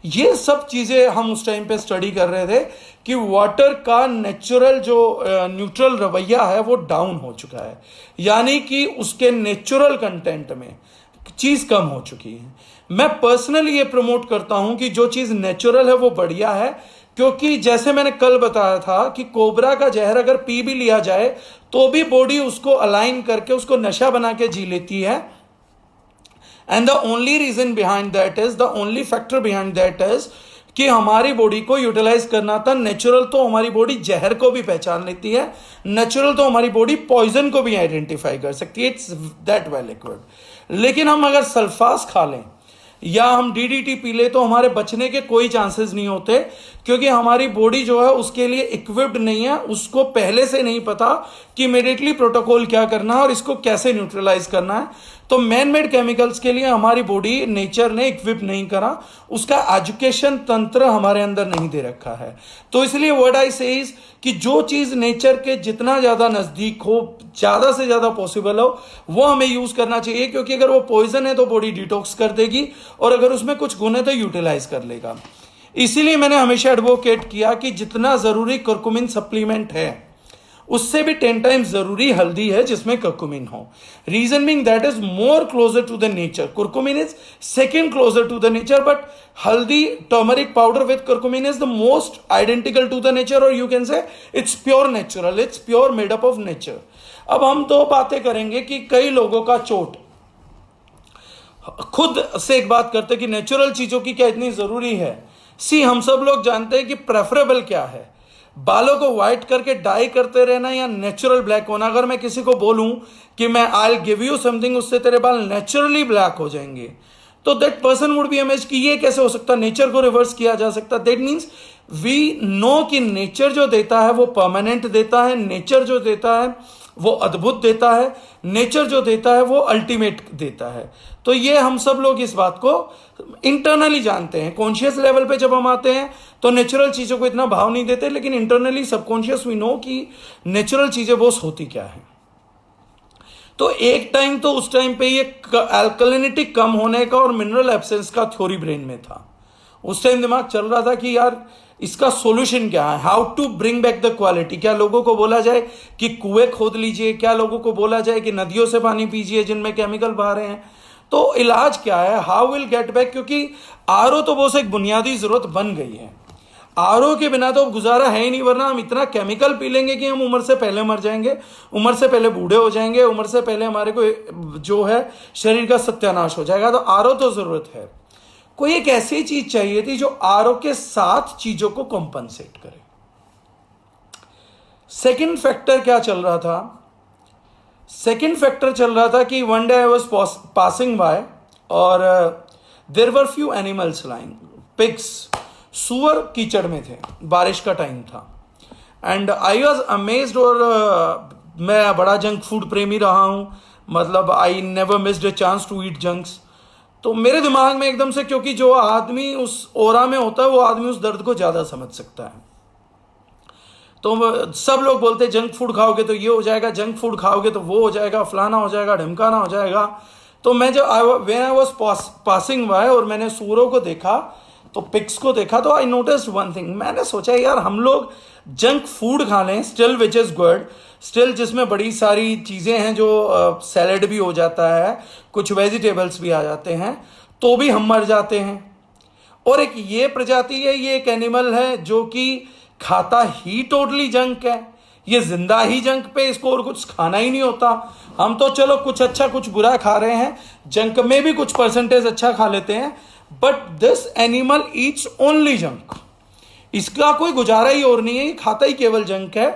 Speaker 1: ये सब चीजें हम उस टाइम पे स्टडी कर रहे थे कि वाटर का नेचुरल जो न्यूट्रल रवैया है वो डाउन हो चुका है, यानी कि उसके नेचुरल कंटेंट में चीज कम हो चुकी है। मैं पर्सनली ये प्रमोट करता हूं कि जो चीज नेचुरल है वो बढ़िया है, क्योंकि जैसे मैंने कल बताया था कि कोबरा का जहर अगर पी भी लिया जाए तो भी बॉडी उसको अलाइन करके उसको नशा बना के जी लेती है। And the only reason behind that is, the only factor behind that is कि हमारी बॉडी को यूटिलाइज करना था। नेचुरल तो हमारी बॉडी जहर को भी पहचान लेती है, नेचुरल तो हमारी बॉडी पॉइजन को भी आइडेंटिफाई कर सकती है, इट्स दैट वेल इक्विप्ड। लेकिन हम अगर सल्फास खा लें या हम DDT पी ले तो हमारे बचने के कोई चांसेस नहीं होते, क्योंकि हमारी बॉडी जो है उसके लिए इक्विप्ड नहीं है। उसको पहले से नहीं पता कि इमीडिएटली प्रोटोकॉल क्या करना है और इसको कैसे न्यूट्रलाइज करना है। तो मैन मेड केमिकल्स के लिए हमारी बॉडी नेचर ने इक्विप नहीं करा, उसका एजुकेशन तंत्र हमारे अंदर नहीं दे रखा है। तो इसलिए व्हाट आई से इज कि जो चीज नेचर के जितना ज्यादा नजदीक हो, ज्यादा से ज्यादा पॉसिबल हो, वो हमें यूज करना चाहिए, क्योंकि अगर वो पॉइजन है तो बॉडी डिटॉक्स कर देगी और अगर उसमें कुछ गुण है तो यूटिलाइज कर लेगा। इसीलिए मैंने हमेशा एडवोकेट किया कि जितना जरूरी कर्कुमिन सप्लीमेंट है उससे भी 10 टाइम्स जरूरी हल्दी है जिसमें कर्कुमिन हो। Reason being that is more closer to the nature, curcumin is second closer to the nature, but haldi turmeric powder with curcumin is the most identical to the nature, और you can say it's pure natural, it's pure made up of nature. अब हम दो बातें करेंगे कि कई लोगों का चोट, खुद से एक बात करते कि नेचुरल चीजों की क्या इतनी जरूरी है। सी, हम सब लोग जानते हैं कि प्रेफरेबल क्या है, बालों को व्हाइट करके डाई करते रहना या नेचुरल ब्लैक होना। अगर मैं किसी को बोलूं कि मैं I will give you something, उससे तेरे बाल नेचुरली ब्लैक हो जाएंगे, तो that person would be amazed कि ये कैसे हो सकता, नेचर को रिवर्स किया जा सकता। दैट मीन्स वी नो कि नेचर जो देता है वो परमानेंट देता है, नेचर जो देता है वो अद्भुत देता है, नेचर जो देता है वो अल्टीमेट देता है। तो ये हम सब लोग इस बात को इंटरनली जानते हैं। कॉन्शियस लेवल पे जब हम आते हैं तो नेचुरल चीजों को इतना भाव नहीं देते, लेकिन इंटरनली सबकॉन्शियस वी नो कि नेचुरल चीजें वो होती क्या है। तो एक टाइम तो उस टाइम पे ये अल्कलिनिटी कम होने का और मिनरल एब्सेंस का थ्योरी ब्रेन में था। उस टाइम दिमाग चल रहा था कि यार इसका सॉल्यूशन क्या है, how to bring back the quality. क्या लोगों को बोला जाए कि कुएं खोद लीजिए, क्या लोगों को बोला जाए कि नदियों से पानी पीजिए जिनमें केमिकल बहा रहे हैं। तो इलाज क्या है, हाउ विल गेट बैक, क्योंकि आरओ तो बहुत एक बुनियादी जरूरत बन गई है। आरओ के बिना तो गुजारा है ही नहीं, वरना हम इतना केमिकल पी लेंगे कि हम उम्र से पहले मर जाएंगे, उम्र से पहले बूढ़े हो जाएंगे, उम्र से पहले हमारे को जो है शरीर का सत्यानाश हो जाएगा। तो आरओ तो जरूरत है। कोई एक ऐसी चीज चाहिए थी जो आरओ के साथ चीजों को कॉम्पनसेट करे। सेकंड फैक्टर क्या चल रहा था, सेकंड फैक्टर चल रहा था कि one day I was passing by और there were few animals lying, pigs, सुअर कीचड़ में थे, बारिश का टाइम था। And I was amazed. और मैं बड़ा जंक फूड प्रेमी रहा हूं, मतलब I never missed a chance to eat junks. तो मेरे दिमाग में एकदम से, क्योंकि जो आदमी उस ओरा में होता है वो आदमी उस दर्द को ज्यादा समझ सकता है। तो सब लोग बोलते हैं जंक फूड खाओगे तो ये हो जाएगा, जंक फूड खाओगे तो वो हो जाएगा, फलाना हो जाएगा, ढमकाना हो जाएगा। तो मैं जब when I was passing by और मैंने सूअरों को देखा, तो पिग्स को देखा, तो आई नोटिस्ड वन थिंग। मैंने सोचा यार हम लोग जंक फूड खा लें, still which is good, still जिसमें बड़ी सारी चीजें हैं, जो सैलेड भी हो जाता है, कुछ वेजिटेबल्स भी आ जाते हैं, तो भी हम मर जाते हैं। और एक ये प्रजाति है, ये एक एनिमल है जो कि खाता ही टोटली जंक है, ये जिंदा ही जंक पे, इसको और कुछ खाना ही नहीं होता। हम तो चलो कुछ अच्छा कुछ बुरा खा रहे हैं, जंक में भी कुछ परसेंटेज अच्छा खा लेते हैं, but this animal Yeats only junk. इसका कोई गुजारा ही और नहीं है, ये खाता ही केवल जंक है।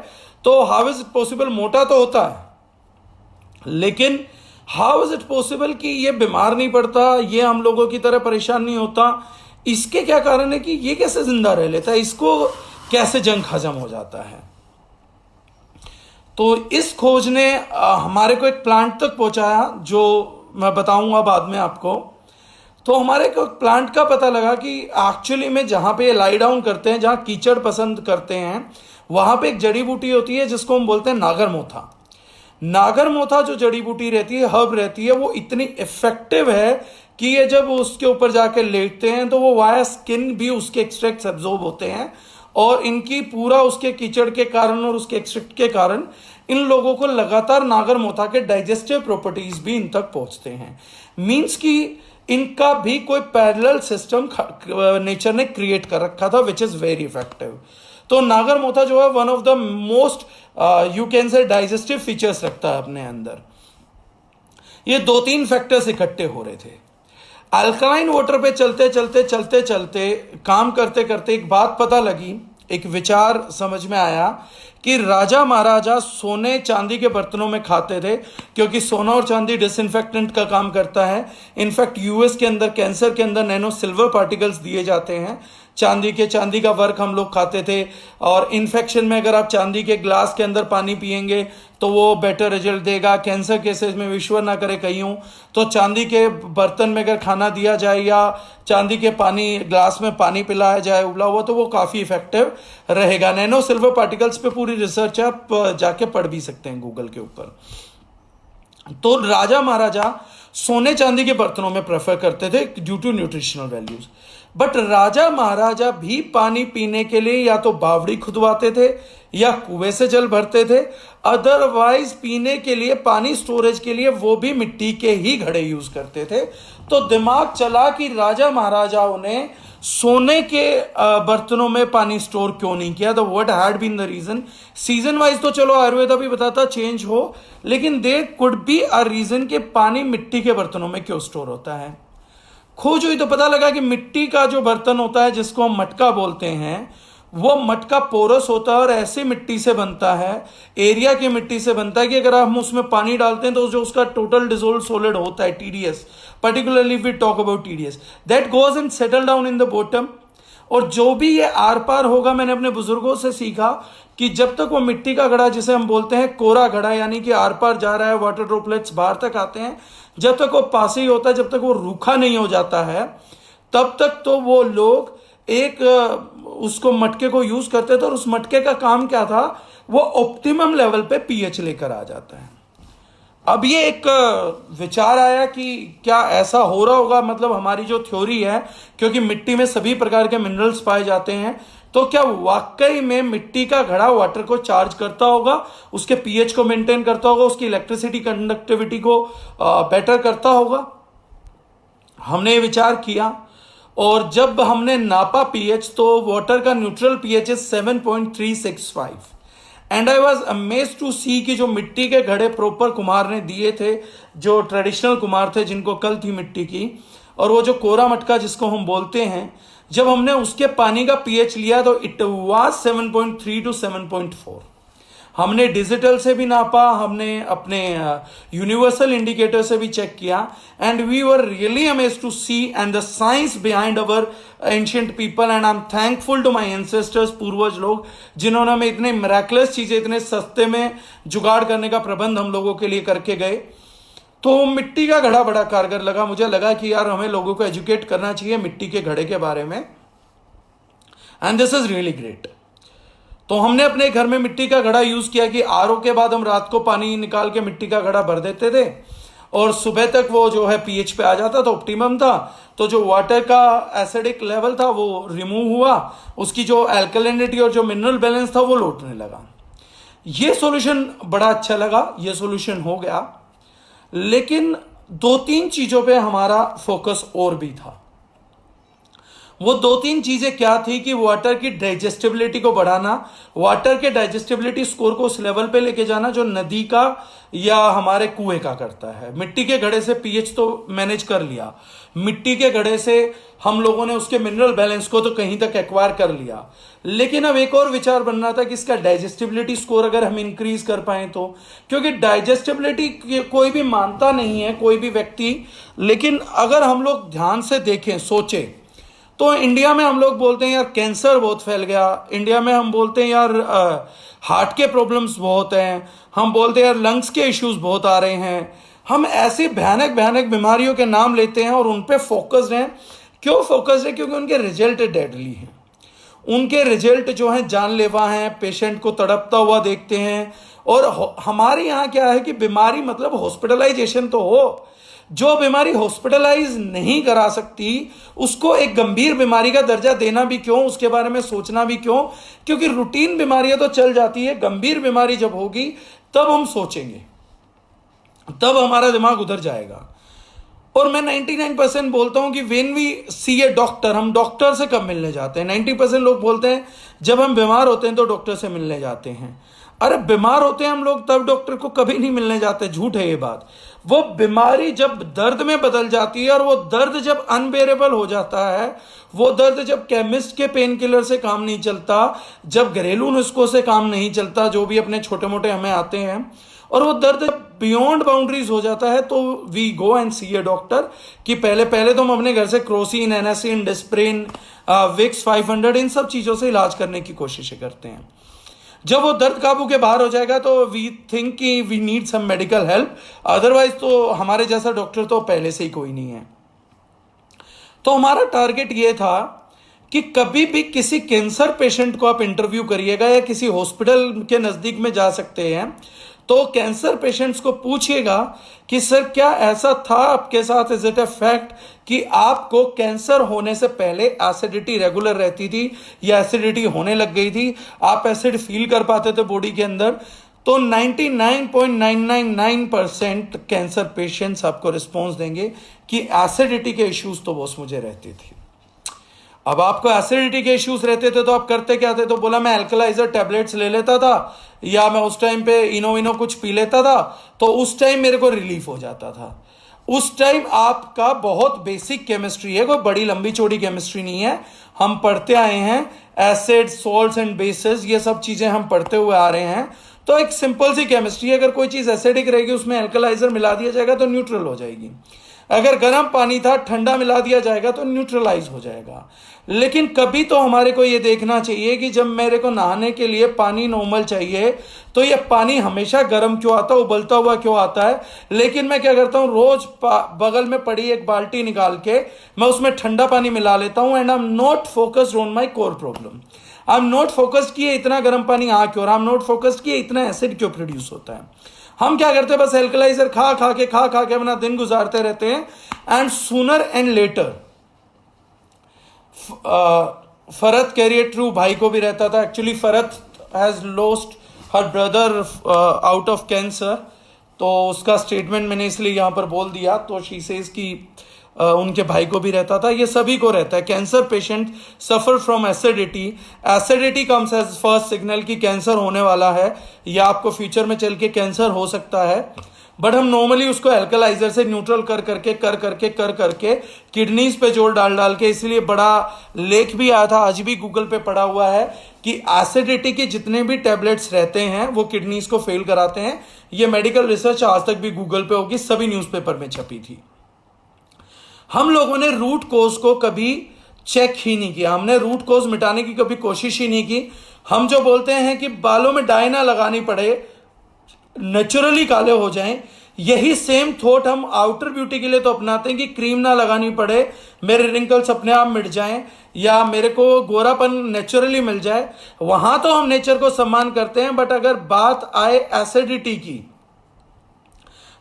Speaker 1: तो हाउ इज इट पॉसिबल, मोटा तो होता है लेकिन हाउ इज इट पॉसिबल कि ये बीमार नहीं पड़ता, ये हम लोगों की तरह परेशान नहीं होता। इसके क्या कारण है कि ये कैसे जिंदा रह लेता है, इसको कैसे जंक हजम हो जाता है। तो इस खोज ने हमारे को एक प्लांट तक पहुंचाया, जो मैं बताऊंगा बाद में आपको। तो हमारे को प्लांट का पता लगा कि एक्चुअली में जहां पे ये लाई डाउन करते हैं, जहां कीचड़ पसंद करते हैं, वहां पे एक जड़ी बूटी होती है जिसको हम बोलते हैं नागरमोथा। नागरमोथा जो जड़ी बूटी रहती है, हर्ब रहती है, वो इतनी इफेक्टिव है कि ये जब उसके ऊपर जाके लेटते हैं तो वो वाया स्किन भी उसके एक्सट्रैक्ट एब्जॉर्ब होते हैं, और इनकी पूरा उसके कीचड़ के कारण और उसके एक्सट्रैक्ट के कारण इन लोगों को लगातार नागरमोथा के डाइजेस्टिव प्रॉपर्टीज भी इन तक पहुंचते हैं। मींस कि इनका भी कोई पैरेलल सिस्टम नेचर ने क्रिएट कर रखा था, विच इज वेरी इफेक्टिव। तो नागरमोथा जो है one of the most you can से डाइजेस्टिव फीचर्स रखता है अपने अंदर। ये 2-3 फैक्टर्स इकट्ठे हो रहे थे। अल्कलाइन वाटर पे चलते चलते चलते चलते काम करते करते एक बात पता लगी, एक विचार समझ में आया कि राजा महाराजा सोने चांदी के बर्तनों में खाते थे, क्योंकि सोना और चांदी डिसइंफेक्टेंट का काम करता है। इनफैक्ट यूएस के अंदर कैंसर के अंदर नैनो सिल्वर पार्टिकल्स दिए जाते हैं चांदी का वर्क हम लोग खाते थे। और इन्फेक्शन में अगर आप चांदी के ग्लास के अंदर पानी पिएंगे तो वो बेटर रिजल्ट देगा। कैंसर केसेस में ईश्वर ना करे कहीं हूं तो चांदी के बर्तन में अगर खाना दिया जाए या चांदी के पानी ग्लास में पानी पिलाया जाए उबला हुआ, तो वो काफी इफेक्टिव रहेगा। नैनो सिल्वर पार्टिकल्स पे पूरी रिसर्च आप जाके पढ़ भी सकते हैं गूगल के ऊपर। तो राजा महाराजा सोने चांदी के बर्तनों में प्रेफर करते थे due to nutritional values. But राजा महाराजा भी पानी पीने के लिए या तो बावड़ी खुदवाते थे या कुएं से जल भरते थे, अदरवाइज पीने के लिए पानी स्टोरेज के लिए वो भी मिट्टी के ही घड़े यूज करते थे। तो दिमाग चला कि राजा महाराजाओं ने सोने के बर्तनों में पानी स्टोर क्यों नहीं किया। तो what had been the reason, season wise तो चलो आयुर्वेदा भी बताता चेंज हो, लेकिन there could be a reason कि पानी मिट्टी के बर्तनों में क्यों स्टोर होता है। खोज हुई तो पता लगा कि मिट्टी का जो बर्तन होता है जिसको हम मटका बोलते हैं, वो मटका पोरस होता है और ऐसी मिट्टी से बनता है, एरिया की मिट्टी से बनता है कि अगर हम उसमें पानी डालते हैं तो जो उसका टोटल डिसोल्व सॉलिड होता है TDS, particularly we talk about TDS, that goes and settle down in the bottom. और जो भी ये आर पार होगा, मैंने अपने बुजुर्गों से सीखा कि जब तक वो मिट्टी का घड़ा जिसे हम बोलते हैं कोरा घड़ा, यानी कि आर पार जा रहा है, वाटर ड्रॉपलेट्स बाहर तक आते हैं, जब तक वो पास ही होता है, जब तक वो रूखा नहीं हो जाता है, तब तक तो वो लोग एक उसको मटके को यूज करते थे। और उस मटके का काम क्या था, वो ऑप्टिमम लेवल पे पीएच लेकर आ जाता है। अब ये एक विचार आया कि क्या ऐसा हो रहा होगा, मतलब हमारी जो थ्योरी है, क्योंकि मिट्टी में सभी प्रकार के मिनरल्स पाए जाते हैं, तो क्या वाकई में मिट्टी का घड़ा वाटर को चार्ज करता होगा, उसके पीएच को मेंटेन करता होगा, उसकी इलेक्ट्रिसिटी कंडक्टिविटी को बेटर करता होगा। हमने ये विचार किया और जब हमने नापा पीएच, तो वाटर का neutral pH is 7.365 and I was amazed to see कि जो मिट्टी के घड़े प्रॉपर कुम्हार ने दिए थे, जो ट्रेडिशनल कुम्हार थे जिनको कल थी मिट्टी की, और वो जो कोरा मटका जिसको हम बोलते हैं, जब हमने उसके पानी का पीएच लिया तो इट वाज 7.3 to 7.4। हमने डिजिटल से भी नापा, हमने अपने यूनिवर्सल इंडिकेटर से भी चेक किया and we were really amazed to see and the science behind our ancient people and I am thankful to my ancestors, पूर्वज लोग, जिन्होंने हमें इतने मिराकुलस चीजें इतने सस्ते में जुगाड़ करने का प्रबंध हम लोगों के लिए करके गए। तो मिट्टी का घड़ा बड़ा कारगर लगा। मुझे लगा कि यार हमें लोगों को एजुकेट करना चाहिए मिट्टी के घड़े के बारे में, and this is really great. तो हमने अपने घर में मिट्टी का घड़ा यूज किया कि आरओ के बाद हम रात को पानी निकाल के मिट्टी का घड़ा भर देते थे और सुबह तक वो जो है पीएच पे आ जाता था, ऑप्टिमम था। तो जो वाटर का एसिडिक लेवल था वो रिमूव हुआ, उसकी जो एल्कलिनिटी और जो मिनरल बैलेंस था वो लौटने लगा। ये सॉल्यूशन बड़ा अच्छा लगा, ये सॉल्यूशन हो गया। लेकिन 2-3 चीजों पे हमारा फोकस और भी था। वो 2-3 चीजें क्या थी कि वाटर की डाइजेस्टिबिलिटी को बढ़ाना, वाटर के डाइजेस्टिबिलिटी स्कोर को उस लेवल पे लेके जाना जो नदी का या हमारे कुएं का करता है। मिट्टी के घड़े से पीएच तो मैनेज कर लिया, मिट्टी के घड़े से हम लोगों ने उसके मिनरल बैलेंस को तो कहीं तक एक्वायर कर लिया, लेकिन अब एक और विचार बन रहा था कि इसका डाइजेस्टिबिलिटी स्कोर अगर हम इंक्रीज कर पाए तो, क्योंकि डाइजेस्टिबिलिटी कोई भी मानता नहीं है, कोई भी व्यक्ति, लेकिन अगर हम लोग ध्यान से देखें, सोचें, तो इंडिया में हम लोग बोलते हैं यार कैंसर बहुत फैल गया, इंडिया में हम बोलते हैं यार हार्ट के प्रॉब्लम्स बहुत हैं, हम बोलते हैं यार लंग्स के इश्यूज बहुत आ रहे हैं। हम ऐसी भयानक भयानक बीमारियों के नाम लेते हैं और उन पे फोकस्ड हैं। क्यों फोकस्ड है? क्योंकि उनके रिजल्ट डेडली हैं, उनके रिजल्ट जो हैं जानलेवा हैं, पेशेंट को तड़पता हुआ देखते हैं। और हमारे यहाँ क्या है कि बीमारी मतलब हॉस्पिटलाइजेशन तो हो, जो बीमारी हॉस्पिटलाइज नहीं करा सकती उसको एक गंभीर बीमारी का दर्जा देना भी क्यों, उसके बारे में सोचना भी क्यों? क्योंकि रूटीन बीमारियां तो चल जाती है, गंभीर बीमारी जब होगी तब हम सोचेंगे, तब हमारा दिमाग उधर जाएगा। और मैं 99% बोलता हूं कि when we see a doctor, हम डॉक्टर से कब मिलने जाते हैं? 90% लोग बोलते हैं जब हम बीमार होते हैं तो डॉक्टर से मिलने जाते हैं। अरे बीमार होते हैं हम लोग तब डॉक्टर को कभी नहीं मिलने जाते, झूठ है ये बात। वो बीमारी जब दर्द में बदल जाती है और वो दर्द जब अनबेरेबल हो जाता है, वो दर्द जब केमिस्ट के पेन किलर से काम नहीं चलता, जब घरेलू नुस्खों से काम नहीं चलता, जो भी अपने छोटे मोटे हमें आते हैं, और वो दर्द बियॉन्ड बाउंड्रीज हो जाता है, तो we go and see a doctor. कि पहले तो हम अपने घर से क्रोसिन, एनासिन, डिस्प्रिन, विक्स 500 इन सब चीजों से इलाज करने की कोशिश करते हैं। जब वो दर्द काबू के बाहर हो जाएगा तो वी थिंक कि we need some medical help, otherwise तो हमारे जैसा डॉक्टर तो पहले से ही कोई नहीं है। तो हमारा टारगेट ये था कि कभी भी किसी कैंसर पेशेंट को आप इंटरव्यू करिएगा या किसी हॉस्पिटल के नजदीक में जा सकते हैं, तो कैंसर पेशेंट्स को पूछिएगा कि सर क्या ऐसा था आपके साथ, इज इट अ फैक्ट कि आपको कैंसर होने से पहले एसिडिटी रेगुलर रहती थी या एसिडिटी होने लग गई थी, आप एसिड फील कर पाते थे बॉडी के अंदर? तो 99.999% कैंसर पेशेंट्स आपको रिस्पॉन्स देंगे कि एसिडिटी के इश्यूज तो बॉस मुझे रहते थे। अब आपको एसिडिटी के इश्यूज रहते थे तो आप करते क्या थे? तो बोला मैं एल्कलाइजर टैबलेट्स ले लेता था या मैं उस टाइम पे इनो कुछ पी लेता था, तो उस टाइम मेरे को रिलीफ हो जाता था। उस टाइम आपका बहुत बेसिक केमिस्ट्री है, कोई बड़ी लंबी चौड़ी केमिस्ट्री नहीं है। हम पढ़ते आए हैं एसिड, सॉल्ट्स एंड बेसेस, ये सब चीजें हम पढ़ते हुए आ रहे हैं। तो एक सिंपल सी केमिस्ट्री है, अगर कोई चीज एसिडिक रहेगी उसमें एल्कलाइजर मिला दिया जाएगा तो न्यूट्रल हो जाएगी। अगर गर्म पानी था, ठंडा मिला दिया जाएगा तो न्यूट्रलाइज हो जाएगा। लेकिन कभी तो हमारे को ये देखना चाहिए कि जब मेरे को नहाने के लिए पानी नॉर्मल चाहिए तो ये पानी हमेशा गर्म क्यों आता है, उबलता हुआ क्यों आता है? लेकिन मैं क्या करता हूं, रोज बगल में पड़ी एक बाल्टी निकाल के मैं उसमें ठंडा पानी मिला लेता हूं and I am not focused on my core problem. I am not focused कि इतना गर्म पानी आ क्यों रहा, आई एम नॉट फोकस्ड कि इतना एसिड क्यों प्रोड्यूस होता है। हम क्या करते हैं, बस एल्कलाइजर खा खा के अपना दिन गुजारते रहते हैं, and sooner and later Farhat career through, भाई को भी रहता था actually. Farhat has lost her brother out of cancer, तो उसका स्टेटमेंट मैंने इसलिए यहां पर बोल दिया। तो शी सेज कि उनके भाई को भी रहता था, ये सभी को रहता है। Cancer patient suffer from acidity, acidity comes as first signal कि कैंसर होने वाला है या आपको फ्यूचर में चल के कैंसर हो सकता है। बट हम नॉर्मली उसको एल्कलाइजर से न्यूट्रल कर करके किडनीज पे जोर डाल के, इसलिए बड़ा लेख भी आया था, आज भी गूगल पे पड़ा हुआ है कि एसिडिटी के जितने भी टैबलेट्स रहते हैं वो किडनीज को फेल कराते हैं। ये मेडिकल रिसर्च आज तक भी गूगल पे होगी, सभी न्यूज़पेपर में छपी थी। हम लोगों ने रूट कोज को कभी चेक ही नहीं किया, हमने रूट कोज मिटाने की कभी कोशिश ही नहीं की। हम जो बोलते हैं कि बालों में डाई ना लगानी पड़े, नेचुरली काले हो जाएं, यही सेम थॉट हम आउटर ब्यूटी के लिए तो अपनाते हैं कि क्रीम ना लगानी पड़े, मेरे रिंकल्स अपने आप मिट जाएं, या मेरे को गोरापन नेचुरली मिल जाए। वहां तो हम नेचर को सम्मान करते हैं, बट अगर बात आए एसिडिटी की,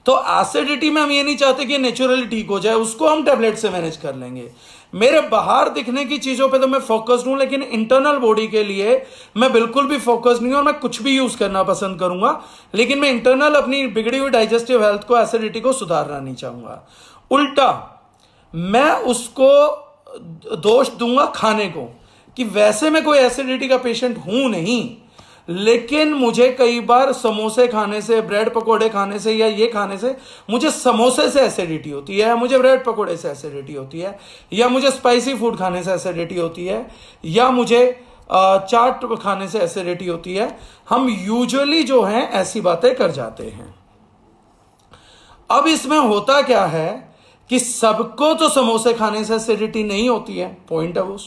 Speaker 1: तो एसिडिटी में हम ये नहीं चाहते कि नेचुरली ठीक हो जाए, उसको हम टेबलेट से मैनेज कर लेंगे। मेरे बाहर दिखने की चीजों पे तो मैं फोकस्ड हूं, लेकिन इंटरनल बॉडी के लिए मैं बिल्कुल भी फोकस्ड नहीं हूं, और मैं कुछ भी यूज करना पसंद करूंगा, लेकिन मैं इंटरनल अपनी बिगड़ी हुई डाइजेस्टिव हेल्थ को, एसिडिटी को सुधारना नहीं चाहूंगा। उल्टा मैं उसको दोष दूंगा खाने को, कि वैसे मैं कोई एसिडिटी का पेशेंट हूं नहीं, लेकिन मुझे कई बार समोसे खाने से, ब्रेड पकोड़े खाने से, या ये खाने से, मुझे समोसे से एसिडिटी होती है, मुझे ब्रेड पकोड़े से एसिडिटी होती है, या मुझे स्पाइसी फूड खाने से एसिडिटी होती है, या मुझे चाट खाने से एसिडिटी होती है। हम यूजुअली जो हैं ऐसी बातें कर जाते हैं। अब इसमें होता क्या है कि सबको तो समोसे खाने से एसिडिटी नहीं होती है, पॉइंट है वो।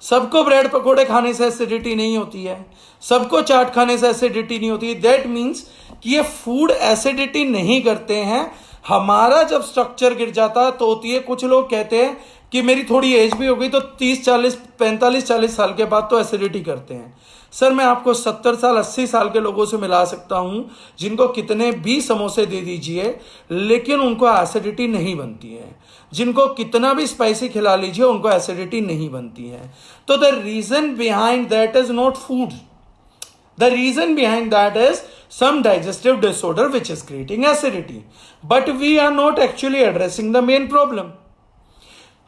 Speaker 1: सबको ब्रेड पकोड़े खाने से एसिडिटी नहीं होती है, सबको चाट खाने से एसिडिटी नहीं होती है। दैट मीन्स कि ये फूड एसिडिटी नहीं करते हैं। हमारा जब स्ट्रक्चर गिर जाता है तो होती है, कुछ लोग कहते हैं कि मेरी थोड़ी एज भी हो गई तो 30-40 साल के बाद तो एसिडिटी करते हैं। सर मैं आपको 70 साल 80 साल के लोगों से मिला सकता हूं जिनको कितने भी समोसे दे दीजिए लेकिन उनको एसिडिटी नहीं बनती है, जिनको कितना भी स्पाइसी खिला लीजिए उनको एसिडिटी नहीं बनती है। तो the reason behind that is not food, the reason behind that is some digestive disorder which is creating acidity, but we are not actually addressing the main problem.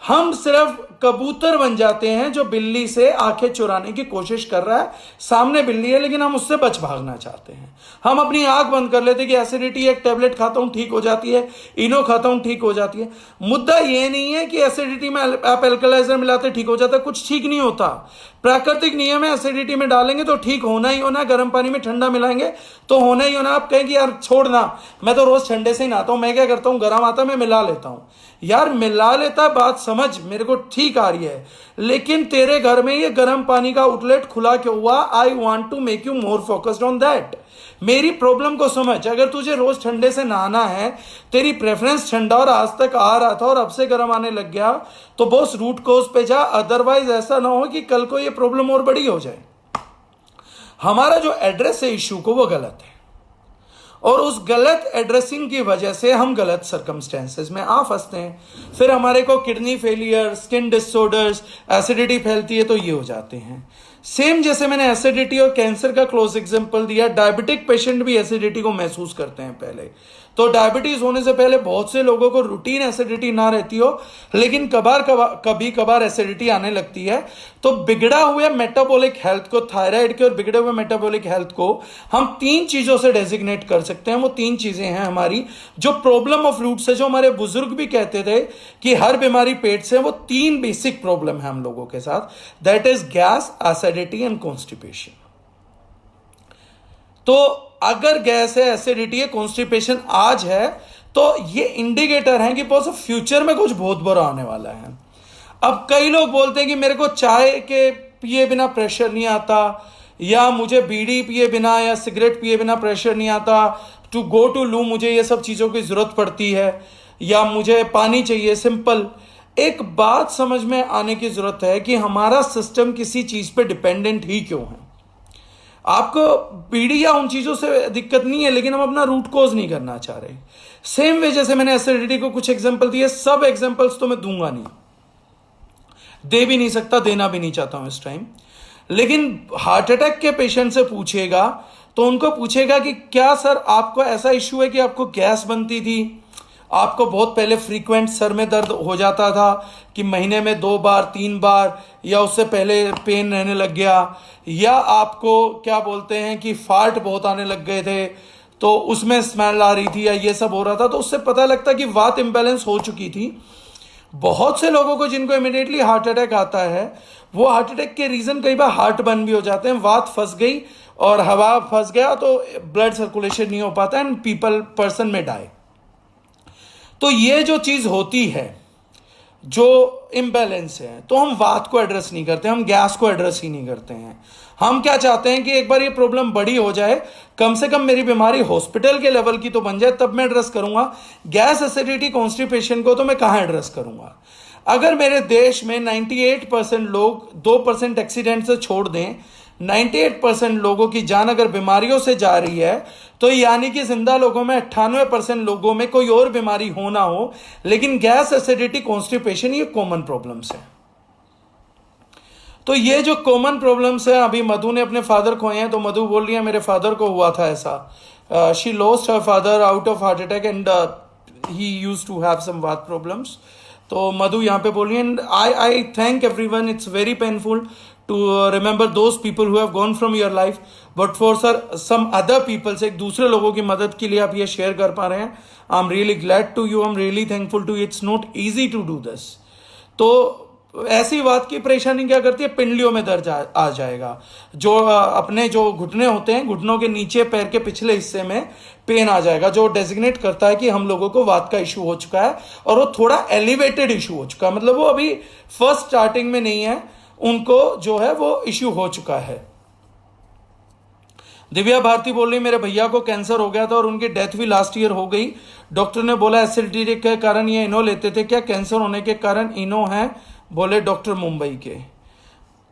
Speaker 1: हम सिर्फ कबूतर बन जाते हैं जो बिल्ली से आंखें चुराने की कोशिश कर रहा है, सामने बिल्ली है लेकिन हम उससे बच भागना चाहते हैं। हम अपनी आंख बंद कर लेते हैं कि एसिडिटी एक टेबलेट खाता हूं ठीक हो जाती है, इनो खाता हूं ठीक हो जाती है। मुद्दा ये नहीं है कि एसिडिटी में आप एल्कलाइजर मिलाते ठीक हो जाता है, कुछ ठीक नहीं होता। प्राकृतिक नियम है, एसिडिटी में डालेंगे तो ठीक होना ही होना, गर्म पानी में ठंडा मिलाएंगे तो होना ही होना। आप कहें कि यार छोड़ना, मैं तो रोज ठंडे से ही नहाता हूं, मैं क्या करता हूं गर्म आता मैं मिला लेता हूं। यार मिला लेता बात समझ, मेरे को ठीक आ रही है, लेकिन तेरे घर में ये गर्म पानी का आउटलेट खुला क्यों हुआ? I want to make you more focused on that. मेरी प्रॉब्लम को समझ। अगर तुझे रोज ठंडे से नहाना है, तेरी प्रेफरेंस ठंडा और आज तक आ रहा था और अब से गर्म आने लग गया, तो बॉस रूट कोज पे जा। अदरवाइज ऐसा ना हो कि कल को ये प्रॉब्लम और बड़ी हो जाए। हमारा जो एड्रेस है इश्यू को वो गलत है, और उस गलत एड्रेसिंग की वजह से हम गलत सर्कमस्टेंसेस में आ फंसते हैं। फिर हमारे को kidney failure, skin disorders, acidity फैलती है तो ये हो जाते हैं। सेम जैसे मैंने एसिडिटी और कैंसर का क्लोज एग्जांपल दिया, डायबिटिक पेशेंट भी एसिडिटी को महसूस करते हैं पहले। तो डायबिटीज होने से पहले बहुत से लोगों को रूटीन एसिडिटी ना रहती हो, लेकिन कभी कभार एसिडिटी आने लगती है। तो बिगड़ा हुए मेटाबॉलिक हेल्थ को, थायराइड के और बिगड़े हुए मेटाबॉलिक हेल्थ को हम 3 चीजों से डेजिग्नेट कर सकते हैं। वो 3 चीजें हैं हमारी जो प्रॉब्लम ऑफ रूट से, जो हमारे बुजुर्ग भी कहते थे कि हर बीमारी पेट से, वो 3 बेसिक प्रॉब्लम है हम लोगों के साथ। That is gas, acidity and constipation. तो अगर गैस है, एसिडिटी है, कॉन्स्टिपेशन आज है, तो ये इंडिकेटर है कि बहुत फ्यूचर में कुछ बहुत बुरा आने वाला है। अब कई लोग बोलते हैं कि मेरे को चाय के पिए बिना प्रेशर नहीं आता, या मुझे बीड़ी पिए बिना या सिगरेट पिए बिना प्रेशर नहीं आता, टू गो टू लू मुझे ये सब चीजों की जरूरत पड़ती है, या मुझे पानी चाहिए। सिंपल एक बात समझ में आने की जरूरत है कि हमारा सिस्टम किसी चीज पे डिपेंडेंट ही क्यों है। आपको पीढ़ी या उन चीज़ों से दिक्कत नहीं है, लेकिन हम अपना रूट कॉज नहीं करना चाह रहे। सेम वे जैसे मैंने एसिडिटी को कुछ एग्जांपल दिए, सब एग्जांपल्स तो मैं दूंगा नहीं, दे भी नहीं सकता, देना भी नहीं चाहता हूं इस टाइम। लेकिन हार्ट अटैक के पेशेंट से पूछेगा तो उनको पूछेगा कि क्या सर आपको ऐसा इश्यू है कि आपको गैस बनती थी, आपको बहुत पहले फ्रीक्वेंट सर में दर्द हो जाता था कि महीने में 2 बार 3 बार, या उससे पहले पेन रहने लग गया, या आपको क्या बोलते हैं कि फार्ट बहुत आने लग गए थे तो उसमें स्मेल आ रही थी, या ये सब हो रहा था। तो उससे पता लगता कि वात इम्बैलेंस हो चुकी थी। बहुत से लोगों को जिनको इमिडिएटली हार्ट अटैक आता है, वो हार्ट अटैक के रीजन कई बार हार्ट बर्न भी हो जाते हैं, वात फंस गई और हवा फंस गया तो ब्लड सर्कुलेशन नहीं हो पाता एंड पर्सन में डाई। तो ये जो चीज होती है, जो इम्बैलेंस है, तो हम वात को एड्रेस नहीं करते, हम गैस को एड्रेस ही नहीं करते हैं। हम क्या चाहते हैं कि एक बार ये प्रॉब्लम बड़ी हो जाए, कम से कम मेरी बीमारी हॉस्पिटल के लेवल की तो बन जाए, तब मैं एड्रेस करूंगा। गैस एसिडिटी कॉन्स्टिपेशन को तो मैं कहां एड्रेस करूंगा। अगर मेरे देश में 98% लोग 2% एक्सीडेंट से छोड़ दें, 98% लोगों की जान अगर बीमारियों से जा रही है, तो यानी कि जिंदा लोगों में 98% लोगों में कोई और बीमारी हो ना हो, लेकिन गैस एसिडिटी कॉन्स्टिपेशन ये कॉमन प्रॉब्लम्स है। तो ये जो कॉमन प्रॉब्लम्स है, अभी मधु ने अपने फादर खोए हैं, तो मधु बोल रही है मेरे फादर को हुआ था ऐसा, she lost her father out of heart attack and he used to have some vata problems. तो मधु यहाँ पे बोल रही है, and I thank everyone, it's very painful to remember those people who have gone from your life, but for some other peoples, एक दूसरे लोगों की मदद के लिए आप ये शेयर कर पा रहे हैं। I am really glad to you, I am really thankful to you, it's not easy to do this. तो ऐसी बात की परेशानी क्या करती है, पिंडलियों में दर्द आ जाएगा, जो अपने जो घुटने होते हैं, घुटनों के नीचे पैर के पिछले हिस्से में पेन आ जाएगा, जो डेजिग्नेट करता है कि हम लोगों को वात का इशू हो चुका है और वो थोड़ा एलिवेटेड इशू हो चुका है, मतलब वो अभी फर्स्ट स्टार्टिंग में नहीं है, उनको जो है वो इश्यू हो चुका है। दिव्या भारती बोल रही मेरे भैया को कैंसर हो गया था और उनकी डेथ भी लास्ट ईयर हो गई, डॉक्टर ने बोला एसिडिटी के कारण ये इनो लेते थे, क्या कैंसर होने के कारण इनो है, बोले डॉक्टर मुंबई के।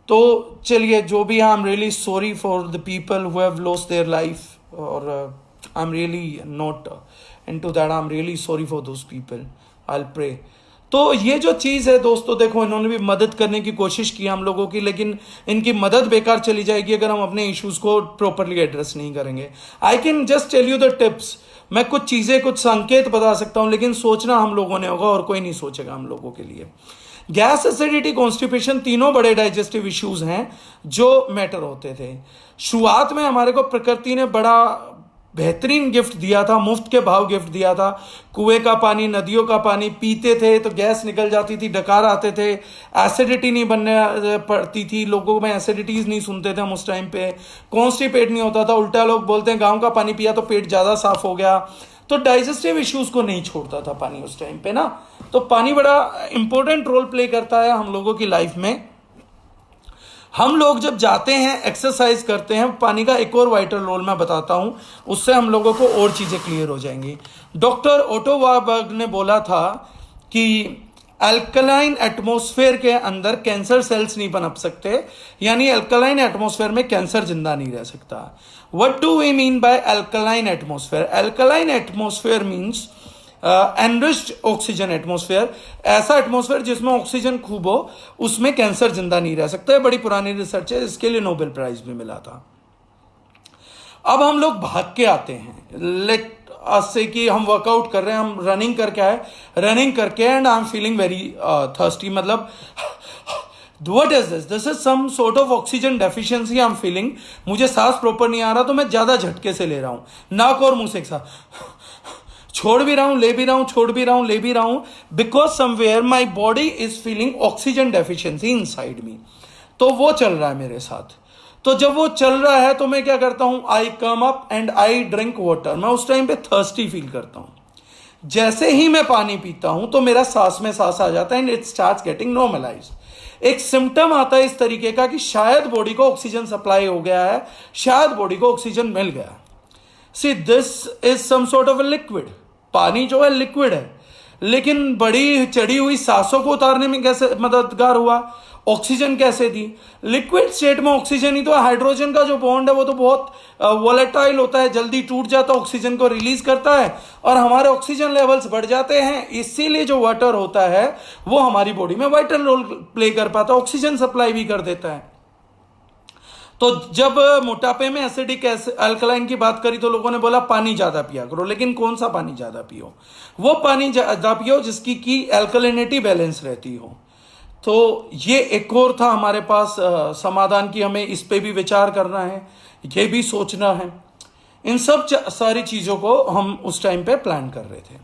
Speaker 1: तो चलिए जो भी, I am really sorry for the people who have lost their life, और I am really not into that, I am really sorry for those people, I will pray. तो ये जो चीज़ है दोस्तों, देखो इन्होंने भी मदद करने की कोशिश की हम लोगों की, लेकिन इनकी मदद बेकार चली जाएगी अगर हम अपने इश्यूज को प्रॉपरली एड्रेस नहीं करेंगे। I can just tell you the tips, मैं कुछ चीज़ें, कुछ संकेत बता सकता हूं, लेकिन सोचना हम लोगों ने होगा और कोई नहीं सोचेगा हम लोगों के लिए। गैस एसिडिटी कॉन्स्टिपेशन तीनों बड़े डाइजेस्टिव इश्यूज हैं जो मैटर होते थे। शुरुआत में हमारे को प्रकृति ने बड़ा बेहतरीन गिफ्ट दिया था, मुफ्त के भाव गिफ्ट दिया था। कुएं का पानी, नदियों का पानी पीते थे तो गैस निकल जाती थी, डकार आते थे, एसिडिटी नहीं बनने पड़ती थी, लोगों में एसिडिटीज नहीं सुनते थे हम उस टाइम पे, कॉन्स्टिपेट नहीं होता था। उल्टा लोग बोलते हैं गांव का पानी पिया तो पेट ज्यादा साफ हो गया, तो डाइजेस्टिव इश्यूज को नहीं छोड़ता था पानी उस टाइम पे ना। तो पानी बड़ा इंपॉर्टेंट रोल प्ले करता है हम लोगों की लाइफ में। हम लोग जब जाते हैं, एक्सरसाइज करते हैं, पानी का एक और वाइटल रोल मैं बताता हूं, उससे हम लोगों को और चीजें क्लियर हो जाएंगी। डॉक्टर ओटो वार्बर्ग ने बोला था कि अल्कलाइन एटमॉस्फेयर के अंदर कैंसर सेल्स नहीं पनप सकते, यानी अल्कलाइन एटमॉस्फेयर में कैंसर जिंदा नहीं रह सकता। What do we mean by alkaline atmosphere? Alkaline atmosphere means enriched oxygen atmosphere, ऐसा एटमॉस्फेयर जिसमें ऑक्सीजन खूब हो, उसमें कैंसर जिंदा नहीं रह सकता है। बड़ी पुरानी रिसर्च है, इसके लिए नोबेल प्राइज भी मिला था। अब हम लोग भाग के आते हैं, लेट अस से कि हम वर्कआउट कर रहे हैं, हम रनिंग करके आए, रनिंग करके and I am feeling very thirsty, मतलब what is this, this is some sort of oxygen deficiency I am feeling. मुझे सांस प्रॉपर नहीं आ रहा तो मैं ज्यादा झटके से ले रहा हूं, नाक और मुंह से एक साथ छोड़ भी रहा हूं, ले भी रहा हूं, छोड़ भी रहा हूं, ले भी रहा हूं, because somewhere my body is feeling oxygen deficiency inside me. तो वो चल रहा है मेरे साथ। तो जब वो चल रहा है तो मैं क्या करता हूं, I come up and I drink water. मैं उस टाइम पे थर्स्टी फील करता हूं। जैसे ही मैं पानी पीता हूं तो मेरा सांस में सांस आ जाता है and it starts getting normalize. एक सिम्टम आता है इस तरीके का कि शायद बॉडी को ऑक्सीजन सप्लाई हो गया है, शायद बॉडी को ऑक्सीजन मिल गया। See this is some sort of a liquid. पानी जो है लिक्विड है, लेकिन बड़ी चढ़ी हुई सांसों को उतारने में कैसे मददगार हुआ? ऑक्सीजन कैसे दी? लिक्विड स्टेट में ऑक्सीजन ही तो है। हाइड्रोजन का जो बॉन्ड है वो तो बहुत वोलेटाइल होता है, जल्दी टूट जाता है, ऑक्सीजन को रिलीज करता है और हमारे ऑक्सीजन लेवल्स बढ़ जाते हैं। इसीलिए जो वाटर होता है वो हमारी बॉडी में वाइटल रोल प्ले कर पाता है, ऑक्सीजन सप्लाई भी कर देता है। तो जब मोटापे में एसिडिक अल्कलाइन की बात करी तो लोगों ने बोला पानी ज्यादा पिया करो, लेकिन कौन सा पानी ज्यादा पियो? वो पानी ज्यादा पियो जिसकी की अल्कलिनिटी बैलेंस रहती हो। तो ये एक और था हमारे पास समाधान की, हमें इस पे भी विचार करना है, ये भी सोचना है। इन सब सारी चीजों को हम उस टाइम पे प्लान कर रहे थे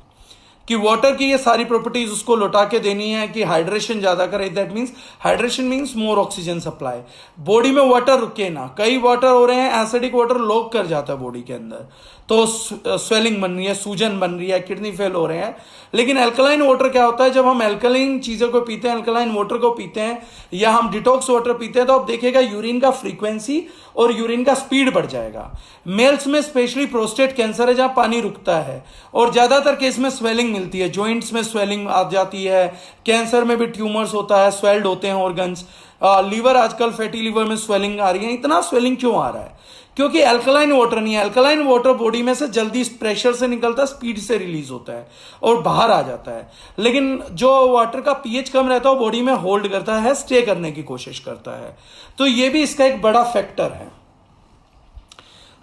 Speaker 1: कि वाटर की ये सारी प्रॉपर्टीज उसको लौटा के देनी है कि हाइड्रेशन ज्यादा करे। That means hydration means more oxygen supply, body में वाटर रुके ना। कई वाटर हो रहे हैं एसिडिक वाटर लॉक कर जाता है बॉडी के अंदर, तो स्वेलिंग बन रही है, सूजन बन रही है, किडनी फेल हो रहे हैं। लेकिन अल्कलाइन वाटर क्या होता है, जब हम अल्कलाइन चीजों को पीते हैं, अल्कलाइन वाटर को पीते हैं या हम डिटॉक्स वाटर पीते हैं, तो आप देखिएगा यूरिन का फ्रीक्वेंसी और यूरिन का स्पीड बढ़ जाएगा। मेल्स में स्पेशली प्रोस्टेट कैंसर है जहां पानी रुकता है और ज्यादातर केस में स्वेलिंग मिलती है, जॉइंट्स में स्वेलिंग आ जाती है, कैंसर में भी ट्यूमर्स होता है, स्वेल्ड होते हैं ऑर्गन्स। लीवर आजकल फैटी लीवर में स्वेलिंग आ रही है। इतना स्वेलिंग क्यों आ रहा है? क्योंकि अल्कलाइन वाटर नहीं है। अल्कलाइन वाटर बॉडी में से जल्दी प्रेशर से निकलता है, स्पीड से रिलीज होता है और बाहर आ जाता है। लेकिन जो वाटर का पीएच कम रहता है वो बॉडी में होल्ड करता है, स्टे करने की कोशिश करता है। तो ये भी इसका एक बड़ा फैक्टर है।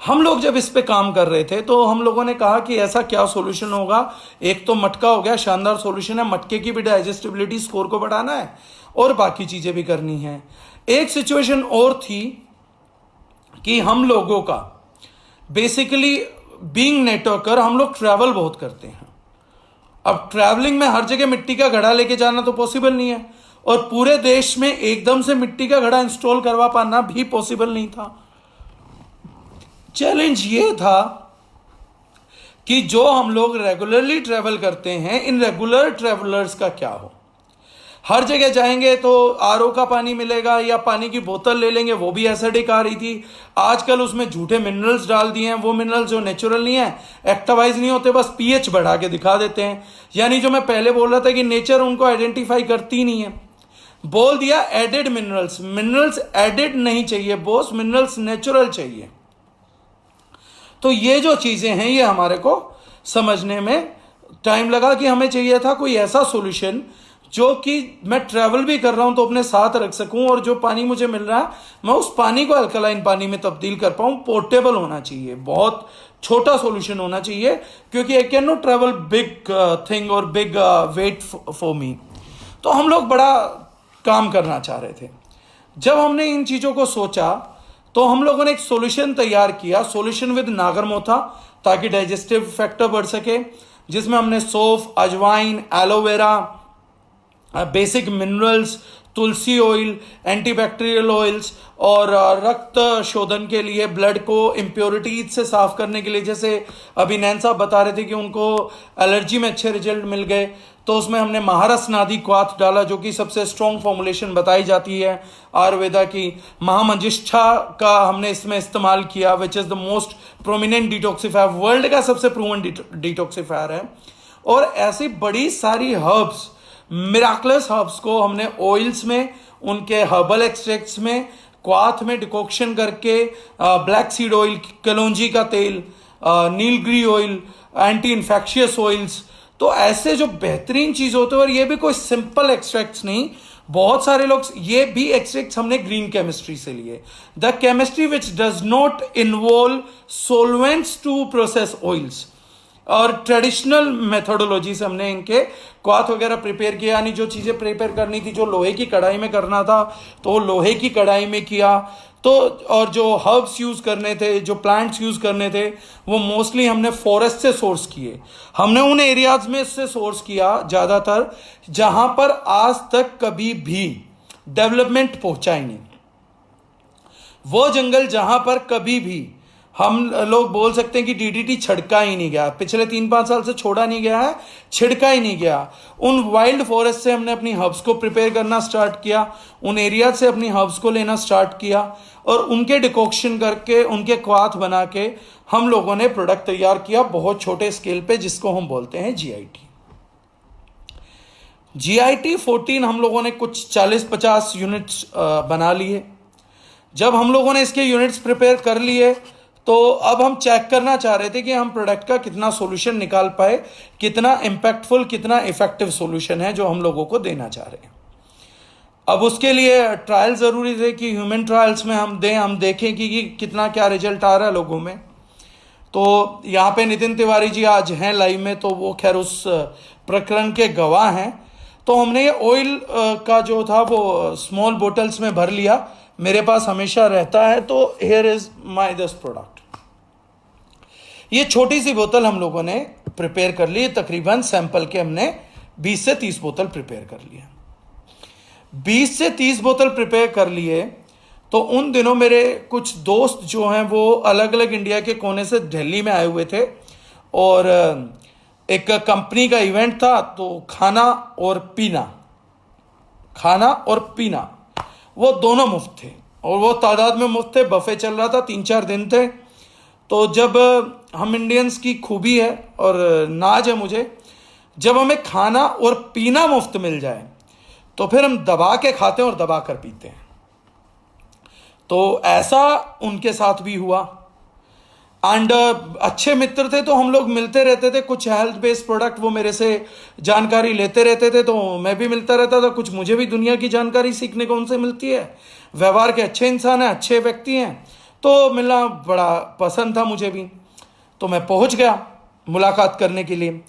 Speaker 1: हम लोग जब इस पे काम कर रहे थे तो हम लोगों ने कहा कि ऐसा क्या सॉल्यूशन होगा। एक तो मटका हो गया, शानदार सॉल्यूशन है। मटके की भी डाइजेस्टिबिलिटी स्कोर को बढ़ाना है और बाकी चीजें भी करनी है। एक सिचुएशन और थी कि हम लोगों का बेसिकली बीइंग नेटवर्कर, हम लोग ट्रैवल बहुत करते हैं। अब ट्रैवलिंग में हर जगह मिट्टी का घड़ा लेके जाना तो पॉसिबल नहीं है और पूरे देश में एकदम से मिट्टी का घड़ा इंस्टॉल करवा पाना भी पॉसिबल नहीं था। चैलेंज ये था कि जो हम लोग रेगुलरली ट्रैवल करते हैं, इन रेगुलर ट्रैवलर्स का क्या हो। हर जगह जाएंगे तो आरओ का पानी मिलेगा या पानी की बोतल ले लेंगे, वो भी एसिडिक आ रही थी। आजकल उसमें झूठे मिनरल्स डाल दिए हैं, वो मिनरल्स जो नेचुरल नहीं है, एक्टिवाइज नहीं होते, बस पीएच बढ़ा के दिखा देते हैं। यानी जो मैं पहले बोल रहा था कि नेचर उनको आइडेंटिफाई करती नहीं है, बोल दिया एडेड मिनरल्स। मिनरल्स एडेड नहीं चाहिए बॉस, मिनरल्स नेचुरल चाहिए। तो ये जो चीजें हैं ये हमारे को समझने में टाइम लगा कि हमें चाहिए था कोई ऐसा सॉल्यूशन जो कि मैं ट्रैवल भी कर रहा हूं तो अपने साथ रख सकूं और जो पानी मुझे मिल रहा है मैं उस पानी को अल्कलाइन पानी में तब्दील कर पाऊं। पोर्टेबल होना चाहिए, बहुत छोटा सॉल्यूशन होना चाहिए, क्योंकि I can not travel big thing और बिग वेट फॉर मी। तो हम लोग बड़ा काम करना चाह रहे थे। जब हमने इन चीजों को सोचा तो हम लोगों ने एक सॉल्यूशन तैयार किया, सॉल्यूशन विद नागरमोथा, ताकि डाइजेस्टिव फैक्टर बढ़ सके, जिसमें हमने सौंफ, अजवाइन, एलोवेरा, बेसिक मिनरल्स, तुलसी ऑयल, एंटीबैक्टीरियल ऑयल्स और रक्त शोधन के लिए, ब्लड को इम्प्योरिटीज से साफ करने के लिए। जैसे अभी नैन साहब बता रहे थे कि उनको एलर्जी में अच्छे रिजल्ट मिल गए, तो उसमें हमने महारस नादी क्वाथ डाला, जो कि सबसे स्ट्रॉन्ग फॉर्मुलेशन बताई जाती है आयुर्वेदा की। महामंजिष्ठा का हमने इसमें इस्तेमाल किया, which is the most prominent detoxifier, world का सबसे प्रूवन डिटॉक्सिफायर है। और ऐसी बड़ी सारी हर्ब्स, मिराकलस हर्ब्स को हमने ऑयल्स में, उनके हर्बल एक्सट्रैक्ट्स में, क्वाथ में डिकॉक्शन करके, ब्लैक सीड ऑयल, कलौंजी का तेल, Nilgiri oil, anti infectious oils, तो ऐसे जो बेहतरीन चीज होते हैं। और ये भी कोई सिंपल एक्सट्रैक्ट्स नहीं, बहुत सारे लोग, ये भी एक्सट्रैक्ट्स हमने ग्रीन केमिस्ट्री से लिए, the chemistry which does not involve solvents to process oils. और ट्रेडिशनल मेथोडोलॉजी से हमने इनके क्वाथ वगैरह प्रिपेयर किया, यानी जो चीजें प्रिपेयर करनी थी, जो लोहे की कढ़ाई में करना था तो लोहे की कढ़ाई में किया। तो और जो हर्ब्स यूज करने थे, जो प्लांट्स यूज करने थे, वो मोस्टली हमने फॉरेस्ट से सोर्स किए। हमने उन एरियाज में से सोर्स किया ज्यादातर जहां पर आज तक कभी भी डेवलपमेंट पहुंचा ही नहीं। वो जंगल जहां पर कभी भी हम लोग बोल सकते हैं कि डीडीटी छिड़का ही नहीं गया, पिछले 3-5 साल से छोड़ा नहीं गया है, छिड़का ही नहीं गया। उन वाइल्ड फॉरेस्ट से हमने अपनी हर्ब्स को प्रिपेयर करना स्टार्ट किया, उन एरिया से अपनी हर्ब्स को लेना स्टार्ट किया और उनके डिकॉक्शन करके, उनके क्वाथ बना के हम लोगों ने प्रोडक्ट तैयार किया बहुत छोटे स्केल पे, जिसको हम बोलते हैं जीआईटी। GIT-14 हम लोगों ने कुछ 40-50 यूनिट्स बना लिए। जब हम लोगों ने इसके यूनिट्स प्रिपेयर कर लिए तो अब हम चेक करना चाह रहे थे कि हम प्रोडक्ट का कितना सॉल्यूशन निकाल पाए, कितना इम्पैक्टफुल, कितना इफेक्टिव सॉल्यूशन है जो हम लोगों को देना चाह रहे हैं। अब उसके लिए ट्रायल ज़रूरी थे कि ह्यूमन ट्रायल्स में हम दें, हम देखें कि कितना क्या रिजल्ट आ रहा है लोगों में। तो यहाँ पे नितिन तिवारी जी आज हैं लाइव में, तो वो खैर उस प्रकरण के गवाह हैं। तो हमने ये ऑयल का जो था वो स्मॉल बोटल्स में भर लिया, मेरे पास हमेशा रहता है। तो here is my this product. ये छोटी सी बोतल हम लोगों ने प्रिपेयर कर ली, तकरीबन सैंपल के हमने 20 से 30 बोतल प्रिपेयर कर लिए। 20 से 30 बोतल प्रिपेयर कर लिए तो उन दिनों मेरे कुछ दोस्त जो हैं वो अलग अलग इंडिया के कोने से दिल्ली में आए हुए थे और एक कंपनी का इवेंट था। तो खाना और पीना वो दोनों मुफ्त थे और वो तादाद में मुफ्त थे। बफे चल रहा था, 3-4 दिन थे। तो जब हम इंडियंस की खूबी है और नाज है मुझे, जब हमें खाना और पीना मुफ्त मिल जाए तो फिर हम दबा के खाते हैं और दबा कर पीते हैं। तो ऐसा उनके साथ भी हुआ। एंड अच्छे मित्र थे तो हम लोग मिलते रहते थे। कुछ हेल्थ बेस्ड प्रोडक्ट वो मेरे से जानकारी लेते रहते थे, तो मैं भी मिलता रहता था। कुछ मुझे भी दुनिया की जानकारी सीखने को उनसे मिलती है। व्यवहार के अच्छे इंसान हैं, अच्छे व्यक्ति हैं, तो मिलना बड़ा पसंद था मुझे भी। तो मैं पहुंच गया मुलाकात करने के लिए।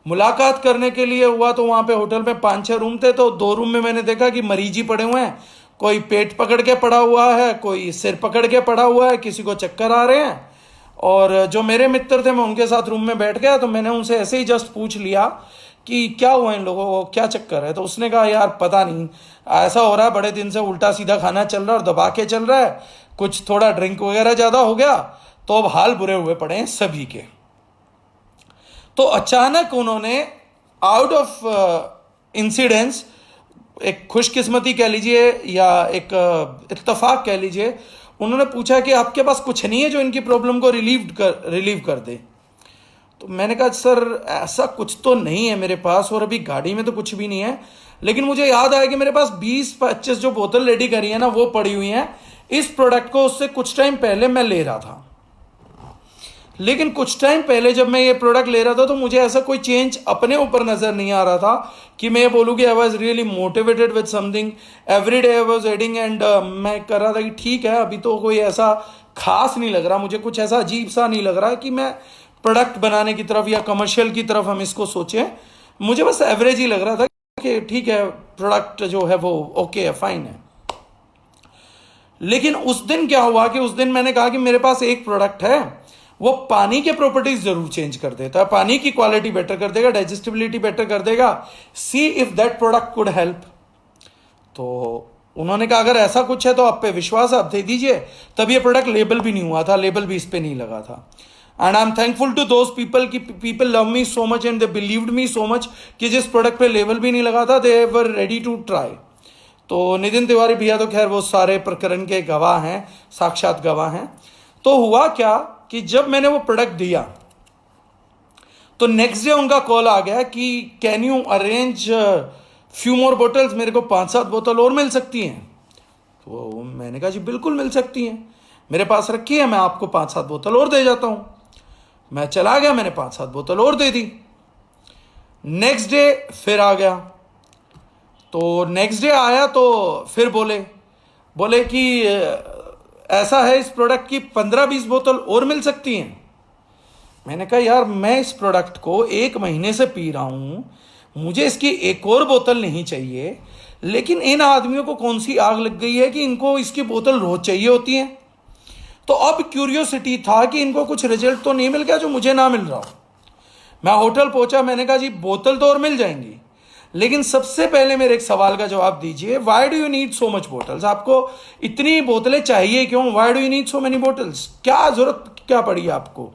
Speaker 1: मुलाकात करने के लिए हुआ तो वहाँ पे होटल में 5-6 रूम थे। तो 2 रूम में मैंने देखा कि मरीज ही पड़े हुए हैं। कोई पेट पकड़ के पड़ा हुआ है, कोई सिर पकड़ के पड़ा हुआ है, किसी को चक्कर आ रहे हैं। और जो मेरे मित्र थे मैं उनके साथ रूम में बैठ गया। तो मैंने उनसे ऐसे ही जस्ट पूछ लिया कि क्या हुआ इन लोगों को, क्या चक्कर है। तो उसने कहा यार पता नहीं, ऐसा हो रहा है, बड़े दिन से उल्टा सीधा खाना चल रहा है और दबा के चल रहा है, कुछ थोड़ा ड्रिंक वगैरह ज़्यादा हो गया, तो अब हाल बुरे हुए पड़े हैं सभी के। तो अचानक उन्होंने आउट ऑफ इंसिडेंस, एक खुशकिस्मती कह लीजिए या एक इत्तेफाक कह लीजिए, उन्होंने पूछा कि आपके पास कुछ नहीं है जो इनकी प्रॉब्लम को रिलीव कर दे। तो मैंने कहा सर ऐसा कुछ तो नहीं है मेरे पास, और अभी गाड़ी में तो कुछ भी नहीं है। लेकिन मुझे याद आया कि मेरे पास 20-25 जो बोतल रेडी करी है ना वो पड़ी हुई हैं इस प्रोडक्ट को, उससे कुछ टाइम पहले मैं ले रहा था। लेकिन कुछ टाइम पहले जब मैं ये प्रोडक्ट ले रहा था तो मुझे ऐसा कोई चेंज अपने ऊपर नजर नहीं आ रहा था कि मैं ये बोलूँ कि आई was really motivated with something. Every day I was adding and मैं कर रहा था कि ठीक है अभी तो कोई ऐसा खास नहीं लग रहा, मुझे कुछ ऐसा अजीब सा नहीं लग रहा कि मैं प्रोडक्ट बनाने की तरफ या कमर्शियल की तरफ हम इसको सोचें। मुझे बस एवरेज ही लग रहा था कि ठीक है प्रोडक्ट जो है वो ओके है, फाइन है। लेकिन उस दिन क्या हुआ कि उस दिन मैंने कहा कि मेरे पास एक प्रोडक्ट है, वो पानी के प्रॉपर्टीज जरूर चेंज कर देता है, पानी की क्वालिटी बेटर कर देगा, डाइजेस्टिबिलिटी बेटर कर देगा, see if that product could help. तो उन्होंने कहा अगर ऐसा कुछ है तो आप पे विश्वास आप दे दीजिए। तब ये प्रोडक्ट लेबल भी नहीं हुआ था, लेबल भी इस पे नहीं लगा था। And I am thankful to those people की people love me so much and they believed me so much कि जिस प्रोडक्ट पे लेबल भी नहीं लगा था they were ready to try. तो नितिन तिवारी भैया तो खैर वो सारे प्रकरण के गवाह हैं, साक्षात गवाह हैं। तो हुआ क्या कि जब मैंने वो प्रोडक्ट दिया तो नेक्स्ट डे उनका कॉल आ गया कि can you arrange few more bottles, मेरे को 5-7 बोतल और मिल सकती हैं। तो मैंने कहा जी बिल्कुल मिल सकती हैं, मेरे पास रखी है, मैं आपको 5-7 बोतल और दे जाता हूं। मैं चला गया, मैंने 5-7 बोतल और दे दी। नेक्स्ट डे फिर आ गया, तो नेक्स्ट डे आया तो फिर बोले कि ऐसा है इस प्रोडक्ट की 15-20 बोतल और मिल सकती हैं। मैंने कहा यार मैं इस प्रोडक्ट को 1 महीने से पी रहा हूं, मुझे इसकी एक और बोतल नहीं चाहिए, लेकिन इन आदमियों को कौन सी आग लग गई है कि इनको इसकी बोतल रोज चाहिए होती है। तो अब क्यूरियोसिटी था कि इनको कुछ रिजल्ट तो नहीं मिल गया जो मुझे ना मिल रहा हो। मैं होटल पहुंचा, मैंने कहा जी बोतल तो और मिल जाएंगी, लेकिन सबसे पहले मेरे एक सवाल का जवाब दीजिए, why do you need so much bottles, आपको इतनी बोतलें चाहिए क्यों, why do you need so many bottles, क्या जरूरत क्या पड़ी आपको।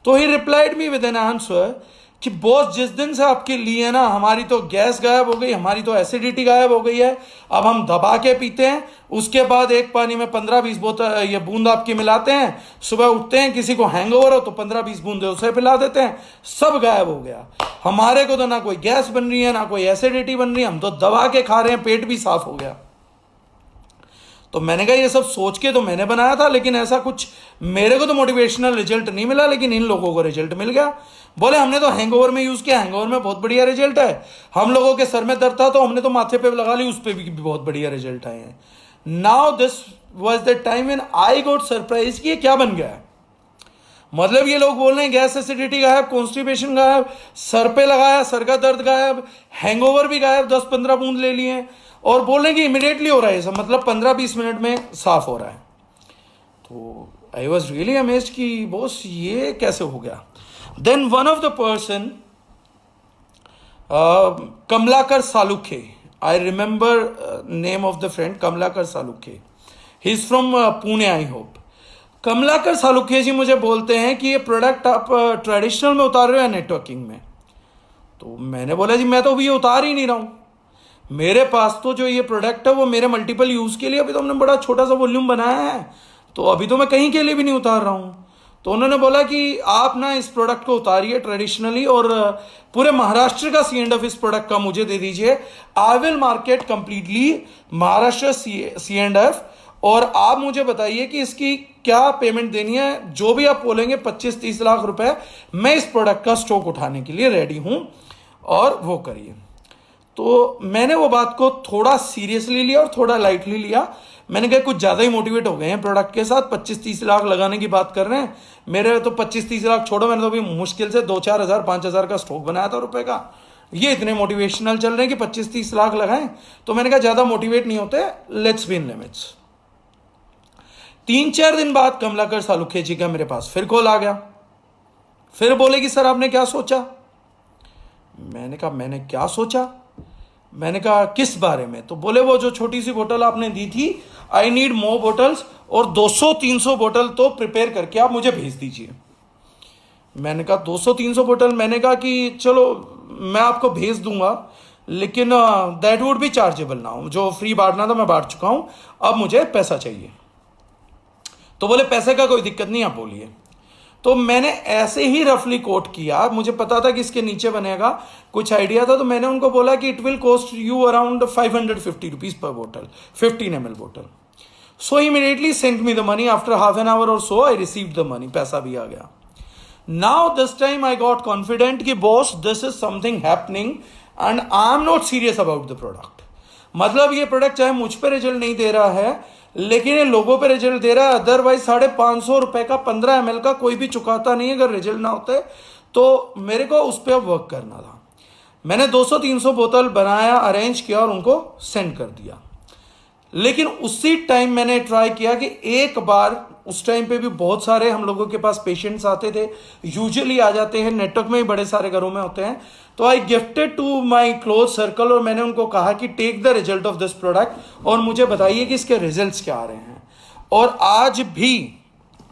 Speaker 1: तो ही replied me with an answer कि बॉस जिस दिन से आपके लिए ना हमारी तो गैस गायब हो गई, हमारी तो एसिडिटी गायब हो गई है, अब हम दबा के पीते हैं, उसके बाद एक पानी में 15-20 बोतल ये बूंद आपकी मिलाते हैं, सुबह उठते हैं किसी को हैंगओवर हो तो 15-20 बूंदे उसे पिला देते हैं, सब गायब हो गया। हमारे को तो ना कोई गैस बन रही है ना कोई एसिडिटी बन रही है, हम तो दबा के खा रहे हैं, पेट भी साफ हो गया। तो मैंने कहा ये सब सोच के तो मैंने बनाया था, लेकिन ऐसा कुछ मेरे को तो मोटिवेशनल रिजल्ट नहीं मिला, लेकिन इन लोगों को रिजल्ट मिल गया। बोले हमने तो हैंगओवर में यूज किया, हैंगओवर में बहुत बढ़िया रिजल्ट है। हम लोगों के सर में दर्द था तो हमने तो माथे पे लगा ली, उस पर भी बहुत बढ़िया रिजल्ट आए हैं। Now this was the time when I got surprise कि ये क्या बन गया है। मतलब ये लोग बोल रहे हैं गैस एसिडिटी गायब, कॉन्स्टिपेशन गायब, सर पे लगाया सर का दर्द गायब, हैंगओवर भी गायब, 10-15 बूंद ले लिए, और बोल रहे हैं कि इमिडिएटली हो रहा है ये सब, मतलब 15-20 मिनट में साफ हो रहा है। तो आई वॉज रियली अमेज्ड कि बॉस ये कैसे हो गया। Then one of the person, Kamalakar Salukhe, I remember name of the friend, Kamalakar Salukhe, he is from Pune I hope. Kamalakar Salukhe ji मुझे बोलते हैं कि ये प्रोडक्ट आप ट्रेडिशनल में उतार रहे हो या नेटवर्किंग में। तो मैंने बोला जी मैं तो अभी ये उतार ही नहीं रहा हूँ, मेरे पास तो जो ये प्रोडक्ट है वो मेरे मल्टीपल यूज के लिए, अभी तो हमने बड़ा छोटा सा वॉल्यूम बनाया है, तो अभी तो मैं कहीं के लिए भी नहीं उतार रहा हूँ। तो उन्होंने बोला कि आप ना इस प्रोडक्ट को उतारिए ट्रेडिशनली, और पूरे महाराष्ट्र का C&F इस प्रोडक्ट का मुझे दे दीजिए। I will market completely Maharashtra C&F, और आप मुझे बताइए कि इसकी क्या पेमेंट देनी है, जो भी आप बोलेंगे 25-30 लाख रुपए, मैं इस प्रोडक्ट का स्टॉक उठाने के लिए रेडी हूं, और वो करिए। तो मैंने वो बात को थोड़ा सीरियसली लिया और थोड़ा लाइटली लिया। मैंने कहा कुछ ज़्यादा ही मोटिवेट हो गए हैं प्रोडक्ट के साथ, 25-30 लाख लगाने की बात कर रहे हैं। मेरे तो 25-30 लाख छोड़ो, मैंने तो अभी मुश्किल से 2-4 हज़ार 5 हज़ार का स्टॉक बनाया था रुपए का, ये इतने मोटिवेशनल चल रहे हैं कि 25-30 लाख लगाएं। तो मैंने कहा ज़्यादा मोटिवेट नहीं होते, लेट्स बी इन लिमिट्स। 3-4 दिन बाद कमलाकर सालुखे जी का मेरे पास फिर कॉल आ गया, फिर बोले कि सर आपने क्या सोचा। मैंने कहा मैंने क्या सोचा, मैंने कहा किस बारे में। तो बोले वो जो छोटी सी बोतल आपने दी थी, आई नीड मोर बोटल्स, और 200-300 बोतल तो प्रिपेयर करके आप मुझे भेज दीजिए। मैंने कहा 200-300 बोतल, मैंने कहा कि चलो मैं आपको भेज दूंगा, लेकिन that would be chargeable now, जो फ्री बांटना था मैं बांट चुका हूं, अब मुझे पैसा चाहिए। तो बोले पैसे का कोई दिक्कत नहीं, आप बोलिए। तो मैंने ऐसे ही रफली कोट किया, मुझे पता था कि इसके नीचे बनेगा, कुछ आइडिया था, तो मैंने उनको बोला कि it will cost you around 550 rupees पर बोतल, 15 ml बोतल। So immediately sent me the money, after half an hour और so I received the money, पैसा भी आ गया। Now this time I got confident कि boss this is something happening and I am not serious about the product. मतलब ये product चाहे मुझ पर रिजल्ट नहीं दे रहा है, लेकिन ये लोगों पे रिजल्ट दे रहा है। अदरवाइज 550 रुपए का 15 ml का कोई भी चुकाता नहीं अगर रिजल्ट ना होते। तो मेरे को उस पर वर्क करना था। मैंने 200-300 बोतल बनाया, अरेंज किया और उनको सेंड कर दिया। लेकिन उसी टाइम मैंने ट्राई किया कि एक बार, उस टाइम पे भी बहुत सारे हम लोगों के पास पेशेंट्स आते थे, यूजुअली आ जाते हैं, नेटवर्क में ही बड़े सारे घरों में होते हैं। तो I gifted to my close circle, और मैंने उनको कहा कि take the result of this product और मुझे बताइए कि इसके रिजल्ट्स क्या आ रहे हैं। और आज भी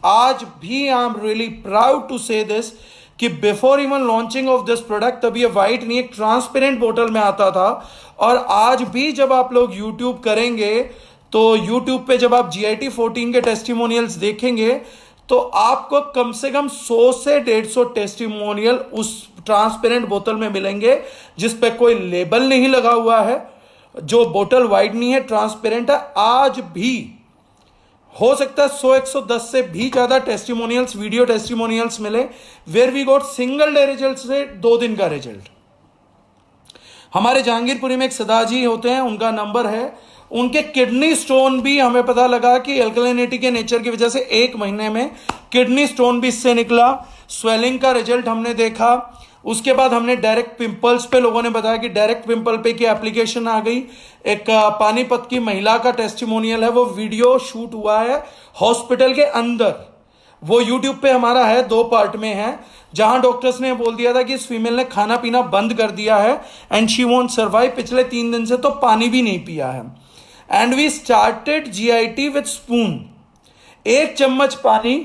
Speaker 1: I am really proud to say this कि before even launching of this product, तब ये वाइट नहीं एक ट्रांसपेरेंट बोतल में आता था। और आज भी जब आप लोग यूट्यूब करेंगे, तो यूट्यूब पे जब आप GIT 14 के टेस्टिमोनियल्स देखेंगे, तो आपको कम से कम 100 से 150 टेस्टिमोनियल उस ट्रांसपेरेंट बोतल में मिलेंगे, जिस पे कोई लेबल नहीं लगा हुआ है, जो बोतल वाइट नहीं है, ट्रांसपेरेंट है। आज भी हो सकता है 100-110 से भी ज्यादा टेस्टिमोनियल्स, वीडियो टेस्टिमोनियल्स मिले, where we got single day result से 2 दिन का रिजल्ट। हमारे जहांगीरपुरी में एक सदाजी होते हैं, उनका नंबर है, उनके किडनी स्टोन भी हमें पता लगा कि अल्कलिनिटी के नेचर की वजह से 1 महीने में किडनी स्टोन भी इससे निकला। स्वेलिंग का रिजल्ट हमने देखा। उसके बाद हमने डायरेक्ट पिंपल्स पे, लोगों ने बताया कि डायरेक्ट पिंपल पे की एप्लीकेशन आ गई। एक पानीपत की महिला का टेस्टिमोनियल है, वो वीडियो शूट हुआ है हॉस्पिटल के अंदर, वो यूट्यूब पे हमारा है, 2 पार्ट में है, जहां डॉक्टर्स ने बोल दिया था कि इस फीमेल ने खाना पीना बंद कर दिया है एंड शी वोंट सर्वाइव। पिछले 3 दिन से तो पानी भी नहीं पिया है। And we started GIT with spoon, 1 चम्मच पानी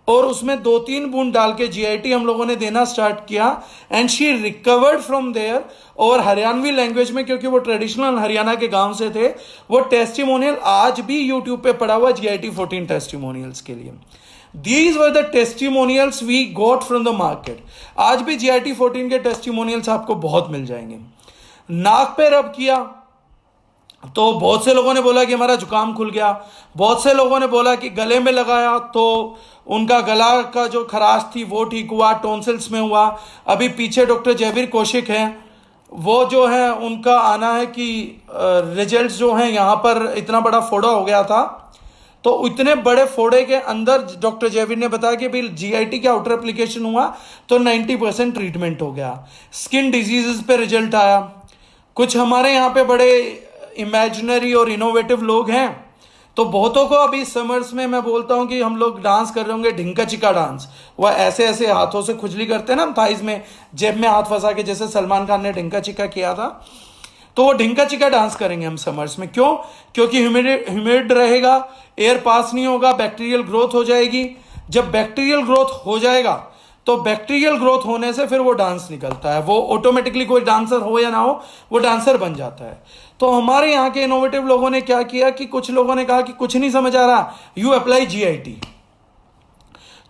Speaker 1: और उसमें 2-3 बूंद डाल के जीआईटी हम लोगों ने देना स्टार्ट किया and she recovered from there. और हरियाणवी लैंग्वेज में, क्योंकि वो ट्रेडिशनल हरियाणा के गांव से थे, वो टेस्टिमोनियल आज भी यूट्यूब पे पड़ा हुआ जीआईटी 14 टेस्टिमोनियल्स के लिए। These were the testimonials we got from the market. आज भी जीआईटी 14 के टेस्टिमोनियल्स आपको बहुत मिल जाएंगे। नाक पे रब किया तो बहुत से लोगों ने बोला कि हमारा जुकाम खुल गया, बहुत से लोगों ने बोला कि गले में लगाया तो उनका गला का जो खराश थी वो ठीक हुआ, टॉन्सिल्स में हुआ। अभी पीछे डॉक्टर जयवीर कौशिक हैं, वो जो है उनका आना है कि रिजल्ट्स जो हैं यहाँ पर इतना बड़ा फोड़ा हो गया था, तो इतने बड़े फोड़े के अंदर डॉक्टर जयवीर ने बताया कि भाई जीआईटी का आउटर एप्लीकेशन हुआ तो 90% ट्रीटमेंट हो गया। स्किन डिजीजेस पे रिजल्ट आया। कुछ हमारे यहाँ पे बड़े इमेजिनरी और इनोवेटिव लोग हैं, तो बहुतों को अभी समर्स में मैं बोलता हूँ कि हम लोग डांस कर रहे होंगे ढिंका चिका डांस। वह ऐसे ऐसे हाथों से खुजली करते हैं ना, थाइज में जेब में हाथ फंसा के, जैसे सलमान खान ने ढिंका चिका किया था, तो वो ढिंका चिका डांस करेंगे हम समर्स में। क्यों? क्योंकि ह्यूमिड रहेगा, एयर पास नहीं होगा, बैक्टीरियल ग्रोथ हो जाएगी। जब बैक्टीरियल ग्रोथ हो जाएगा तो बैक्टीरियल ग्रोथ होने से फिर वो डांस निकलता है, वो ऑटोमेटिकली, कोई डांसर हो या ना हो, वो डांसर बन जाता है। तो हमारे यहाँ के इनोवेटिव लोगों ने क्या किया कि कुछ लोगों ने कहा कि कुछ नहीं समझ आ रहा, यू अप्लाई जीआईटी।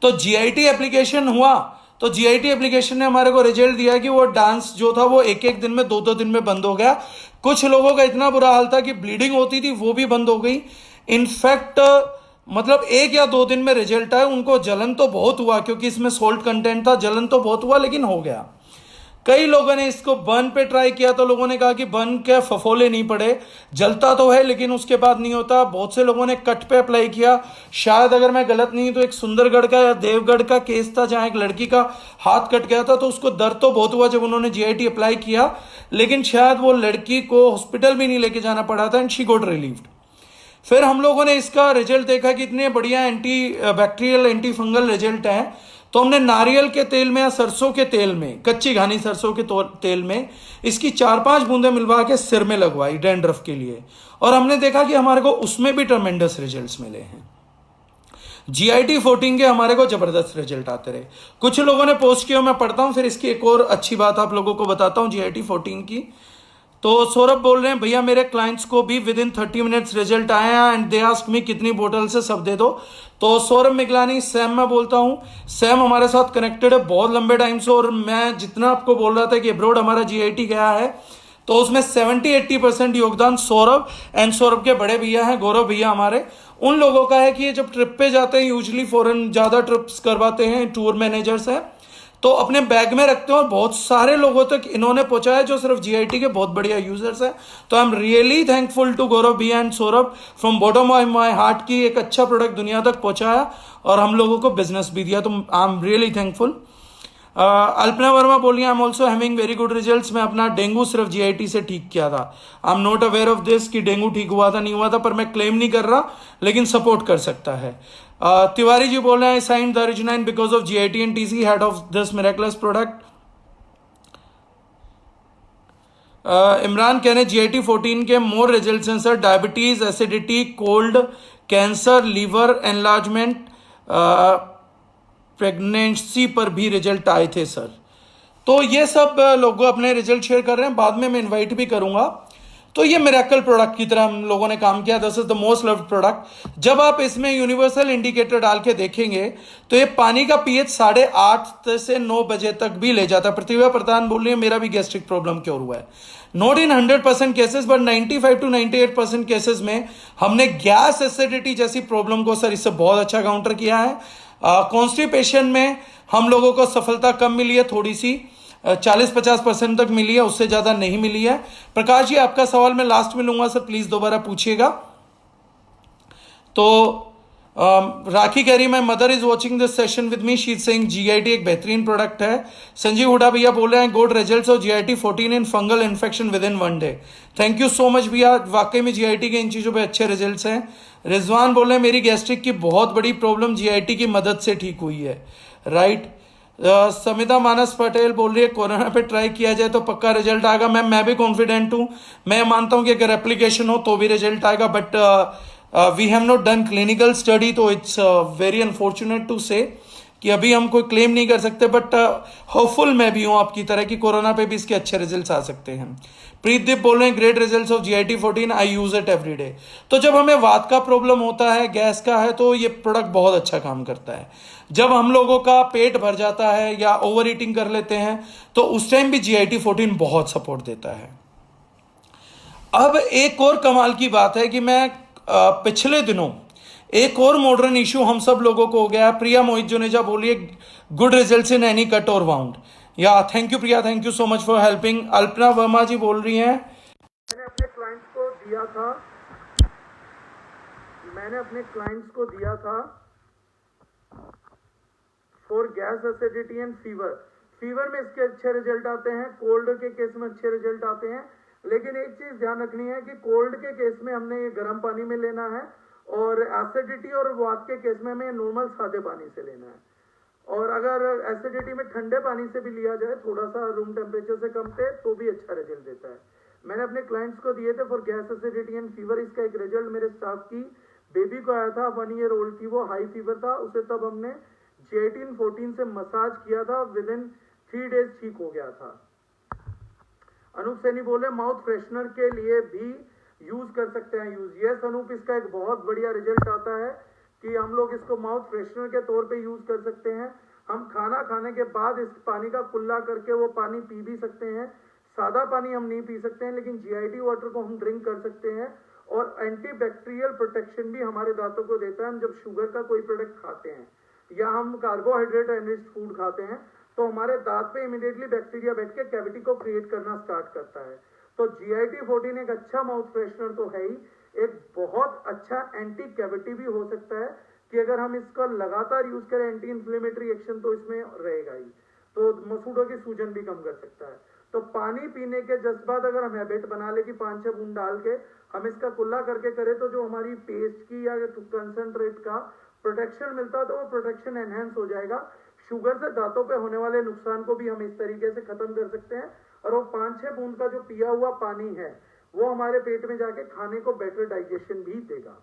Speaker 1: तो जीआईटी एप्लीकेशन हुआ, तो जीआईटी एप्लीकेशन ने हमारे को रिजल्ट दिया कि वो डांस जो था वो एक एक दिन में, 2-2 दिन में बंद हो गया। कुछ लोगों का इतना बुरा हाल था कि ब्लीडिंग होती थी, वो भी बंद हो गई। इनफैक्ट मतलब 1 या 2 दिन में रिजल्ट आया। उनको जलन तो बहुत हुआ क्योंकि इसमें सोल्ट कंटेंट था, जलन तो बहुत हुआ, लेकिन हो गया। कई लोगों ने इसको बर्न पे ट्राई किया तो लोगों ने कहा कि बर्न के फफोले नहीं पड़े, जलता तो है लेकिन उसके बाद नहीं होता। बहुत से लोगों ने कट पे अप्लाई किया। शायद अगर मैं गलत नहीं तो एक सुंदरगढ़ का या देवगढ़ का केस था जहां एक लड़की का हाथ कट गया था, तो उसको दर्द तो बहुत हुआ जब उन्होंने जीआईटी अप्लाई किया, लेकिन शायद वो लड़की को हॉस्पिटल भी नहीं लेके जाना पड़ा था एंड शी गॉट रिलीव्ड। फिर हम लोगों ने इसका रिजल्ट देखा कि इतने बढ़िया anti bacterial anti fungal result है, तो हमने नारियल के तेल में या सरसों के तेल में, कच्ची घानी सरसों के तेल में इसकी 4-5 बूंदें मिलवा के सिर में लगवाई डैंड्रफ के लिए, और हमने देखा कि हमारे को उसमें भी ट्रमेंडस रिजल्ट्स मिले हैं। जीआईटी 14 के हमारे को जबरदस्त रिजल्ट आते रहे। कुछ लोगों ने पोस्ट किया, मैं पढ़ता हूं, फिर इसकी एक और अच्छी बात आप लोगों को बताता हूं जीआईटी 14 की। तो सौरभ बोल रहे हैं, भैया मेरे क्लाइंट्स को भी विद इन 30 मिनट्स रिजल्ट आए हैं एंड दे आस्क मी कितनी बोतल से सब दे दो। तो सौरभ मिगलानी, सैम मैं बोलता हूँ, सैम हमारे साथ कनेक्टेड है बहुत लंबे टाइम से, और मैं जितना आपको बोल रहा था कि अब्रॉड हमारा जीआईटी गया है, तो उसमें 70-80% योगदान सौरभ एंड सौरभ के बड़े भैया हैं गौरव भैया हमारे, उन लोगों का है कि ये जब ट्रिप पे जाते हैं, यूजली फॉरेन ज्यादा ट्रिप्स करवाते हैं, टूर मैनेजर्स हैं, तो अपने बैग में रखते हैं और बहुत सारे लोगों तक इन्होंने पहुंचाया जो सिर्फ जीआईटी के बहुत बढ़िया यूजर्स हैं। तो I am really thankful to Gaurav B and Saurabh from bottom of my heart की एक अच्छा प्रोडक्ट दुनिया तक पहुंचाया और हम लोगों को बिजनेस भी दिया, तो I am really thankful. Alpana Verma बोलिए, I am also having very good results. मैं अपना डेंगू सिर्फ जीआईटी से ठीक किया था। I am not aware of this कि डेंगू ठीक हुआ था नहीं हुआ था, पर मैं क्लेम नहीं कर रहा, लेकिन सपोर्ट कर सकता है। तिवारी जी बोल रहे हैं, signed the origin because of GIT and TC head of this miraculous product. Imran कह रहे हैं जीआईटी 14 के मोर रिजल्ट्स हैं sir, diabetes, acidity, cold, cancer, liver enlargement, pregnancy पर भी रिजल्ट आए थे सर। तो ये सब लोग अपने रिजल्ट शेयर कर रहे हैं, बाद में मैं इनवाइट भी करूंगा। तो ये मिरेकल प्रोडक्ट की तरह हम लोगों ने काम किया, this is the most loved product. जब आप इसमें यूनिवर्सल इंडिकेटर डाल के देखेंगे तो ये पानी का पीएच 8:30 से 9 बजे तक भी ले जाता है। प्रतिभा प्रधान बोल रही है मेरा भी गैस्ट्रिक प्रॉब्लम क्योर हुआ है। Not in 100% cases but 95 to 98% cases में हमने गैस एसिडिटी जैसी प्रॉब्लम को सर इससे बहुत अच्छा काउंटर किया है। कॉन्स्टिपेशन में हम लोगों को सफलता कम मिली है, थोड़ी सी 40-50% तक मिली है, उससे ज्यादा नहीं मिली है। प्रकाश जी आपका सवाल मैं लास्ट में लूंगा सर, प्लीज दोबारा पूछिएगा। तो राखी कह रही, my mother is watching this session with me, she is saying GIT एक बेहतरीन प्रोडक्ट है। संजीव हुडा भैया बोल रहे हैं good results of GIT 14 in fungal infection within 1 डे। थैंक यू सो मच भैया, वाकई में जीआईटी के इन चीजों पे अच्छे रिजल्ट्स हैं। रिजवान बोल रहे हैं मेरी गैस्ट्रिक की बहुत बड़ी प्रॉब्लम जीआईटी की मदद से ठीक हुई है, राइट। समिता मानस पटेल बोल रही है कोरोना पे ट्राई किया जाए तो पक्का रिजल्ट आएगा। मैं भी कॉन्फिडेंट हूं, मैं मानता हूं कि अगर एप्लीकेशन हो तो भी रिजल्ट आएगा, but we have not done clinical study, तो it's very unfortunate to say कि अभी हम कोई क्लेम नहीं कर सकते, बट होपफुल मैं भी हूं आपकी तरह कि कोरोना पे भी इसके अच्छे रिजल्ट्स आ सकते हैं। प्रीतदीप बोल रहे हैं great results of GIT14, I use it every day. तो जब हमें वात का प्रॉब्लम होता है, गैस का है, तो ये प्रोडक्ट बहुत अच्छा काम करता है। जब हम लोगों का पेट भर जाता है या ओवर ईटिंग कर लेते हैं, तो उस टाइम भी GIT14 बहुत सपोर्ट देता है। अब एक और कमाल की बात है कि मैं पिछले दिनों एक और मॉडर्न इशू हम सब लोगों को हो गया। प्रिया मोहित जुनेजा बोलिए good results in any cut और वाउंड। या thank you Priya, thank you so much for helping. Alpana Verma ji बोल रही हैं मैंने अपने क्लाइंट्स को दिया था for gas acidity and fever में इसके अच्छे रिजल्ट आते हैं, कोल्ड के केस में अच्छे रिजल्ट आते हैं। लेकिन एक चीज ध्यान रखनी है कि कोल्ड के केस में हमने ये गर्म पानी में लेना है, और एसिडिटी और वात के केस में हमें नॉर्मल सादे पानी से लेना है। और अगर एसिडिटी में ठंडे पानी से भी लिया जाए, थोड़ा सा रूम टेम्परेचर से कम पे, तो भी अच्छा रिजल्ट देता है। मैंने अपने क्लाइंट्स को दिए थे for gas acidity and fever. इसका एक रिजल्ट मेरे स्टाफ की बेबी को आया था, 1 ईयर ओल्ड थी, वो हाई फीवर था उसे, तब हमने GIT14 से मसाज किया था, विद इन 3 डेज ठीक हो गया था। अनूप सैनी बोले माउथ फ्रेशनर के लिए भी यूज कर सकते हैं यूज। यस अनूप, इसका एक बहुत बढ़िया रिजल्ट आता है कि हम लोग इसको माउथ फ्रेशनर के तौर पे यूज कर सकते हैं। हम खाना खाने के बाद इस पानी का कुल्ला करके वो पानी पी भी सकते हैं। सादा पानी हम नहीं पी सकते हैं, लेकिन GIT वाटर को हम ड्रिंक कर सकते हैं। और एंटीबैक्टीरियल प्रोटेक्शन भी हमारे दांतों को देता है। हम जब शुगर का कोई प्रोडक्ट खाते हैं या हम कार्बोहाइड्रेट एनरिच्ड फूड खाते हैं, तो हमारे दांत पे इमीडिएटली बैक्टीरिया बैठ के कैविटी को क्रिएट करना स्टार्ट करता है। तो GIT14 एक अच्छा माउथ फ्रेशनर तो है ही, एक बहुत अच्छा एंटी कैविटी भी हो सकता है कि अगर हम इसका लगातार यूज करें, एंटी इन्फ्लेमेटरी एक्शन तो इसमें रहेगा ही, तो मसूड़ों की सूजन भी कम कर सकता है। तो पानी पीने के जस्ट बाद अगर हम हैबिट बना ले कि 5-6 बूंद डाल के हम इसका कुल्ला करके करें, तो जो हमारी पेस्ट की या कंसंट्रेट का प्रोटेक्शन मिलता है, तो वो प्रोटेक्शन एनहेंस हो जाएगा। शुगर से दांतों पे होने वाले नुकसान को भी हम इस तरीके से खत्म कर सकते हैं। और वो 5-6 बूंद का जो पिया हुआ पानी है, वो हमारे पेट में जाके खाने को बेटर डाइजेशन भी देगा।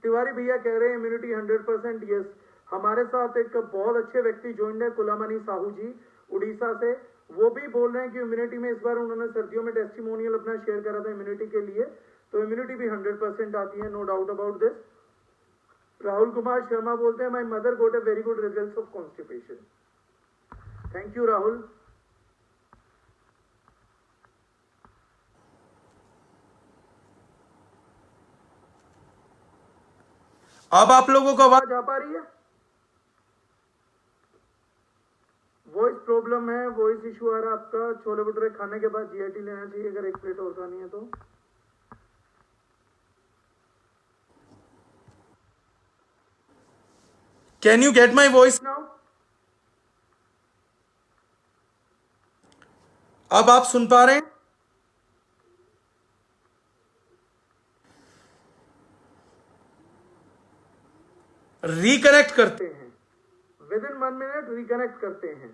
Speaker 1: तिवारी भैया कह रहे हैं इम्यूनिटी 100%। यस, हमारे साथ एक बहुत अच्छे व्यक्ति ज्वाइन है, कुलामनी साहू जी उड़ीसा से। वो भी बोल रहे हैं कि इम्यूनिटी में इस बार उन्होंने सर्दियों में टेस्टिमोनियल अपना शेयर करा था इम्यूनिटी के लिए, तो इम्यूनिटी भी 100% आती है, no doubt about this. Rahul Kumar Sharma बोलते हैं my mother got a very good results of constipation. Thank you Rahul. अब आप लोगों को आवाज आ पा रही है? वॉइस प्रॉब्लम है, वॉइस इशू आ रहा है आपका। छोले भटूरे खाने के बाद GIT लेना चाहिए अगर 1 प्लेट और खानी है तो। Can you get my voice now? अब आप सुन पा रहे हैं? रिकनेक्ट करते हैं, विद इन 1 मिनट रिकनेक्ट करते हैं।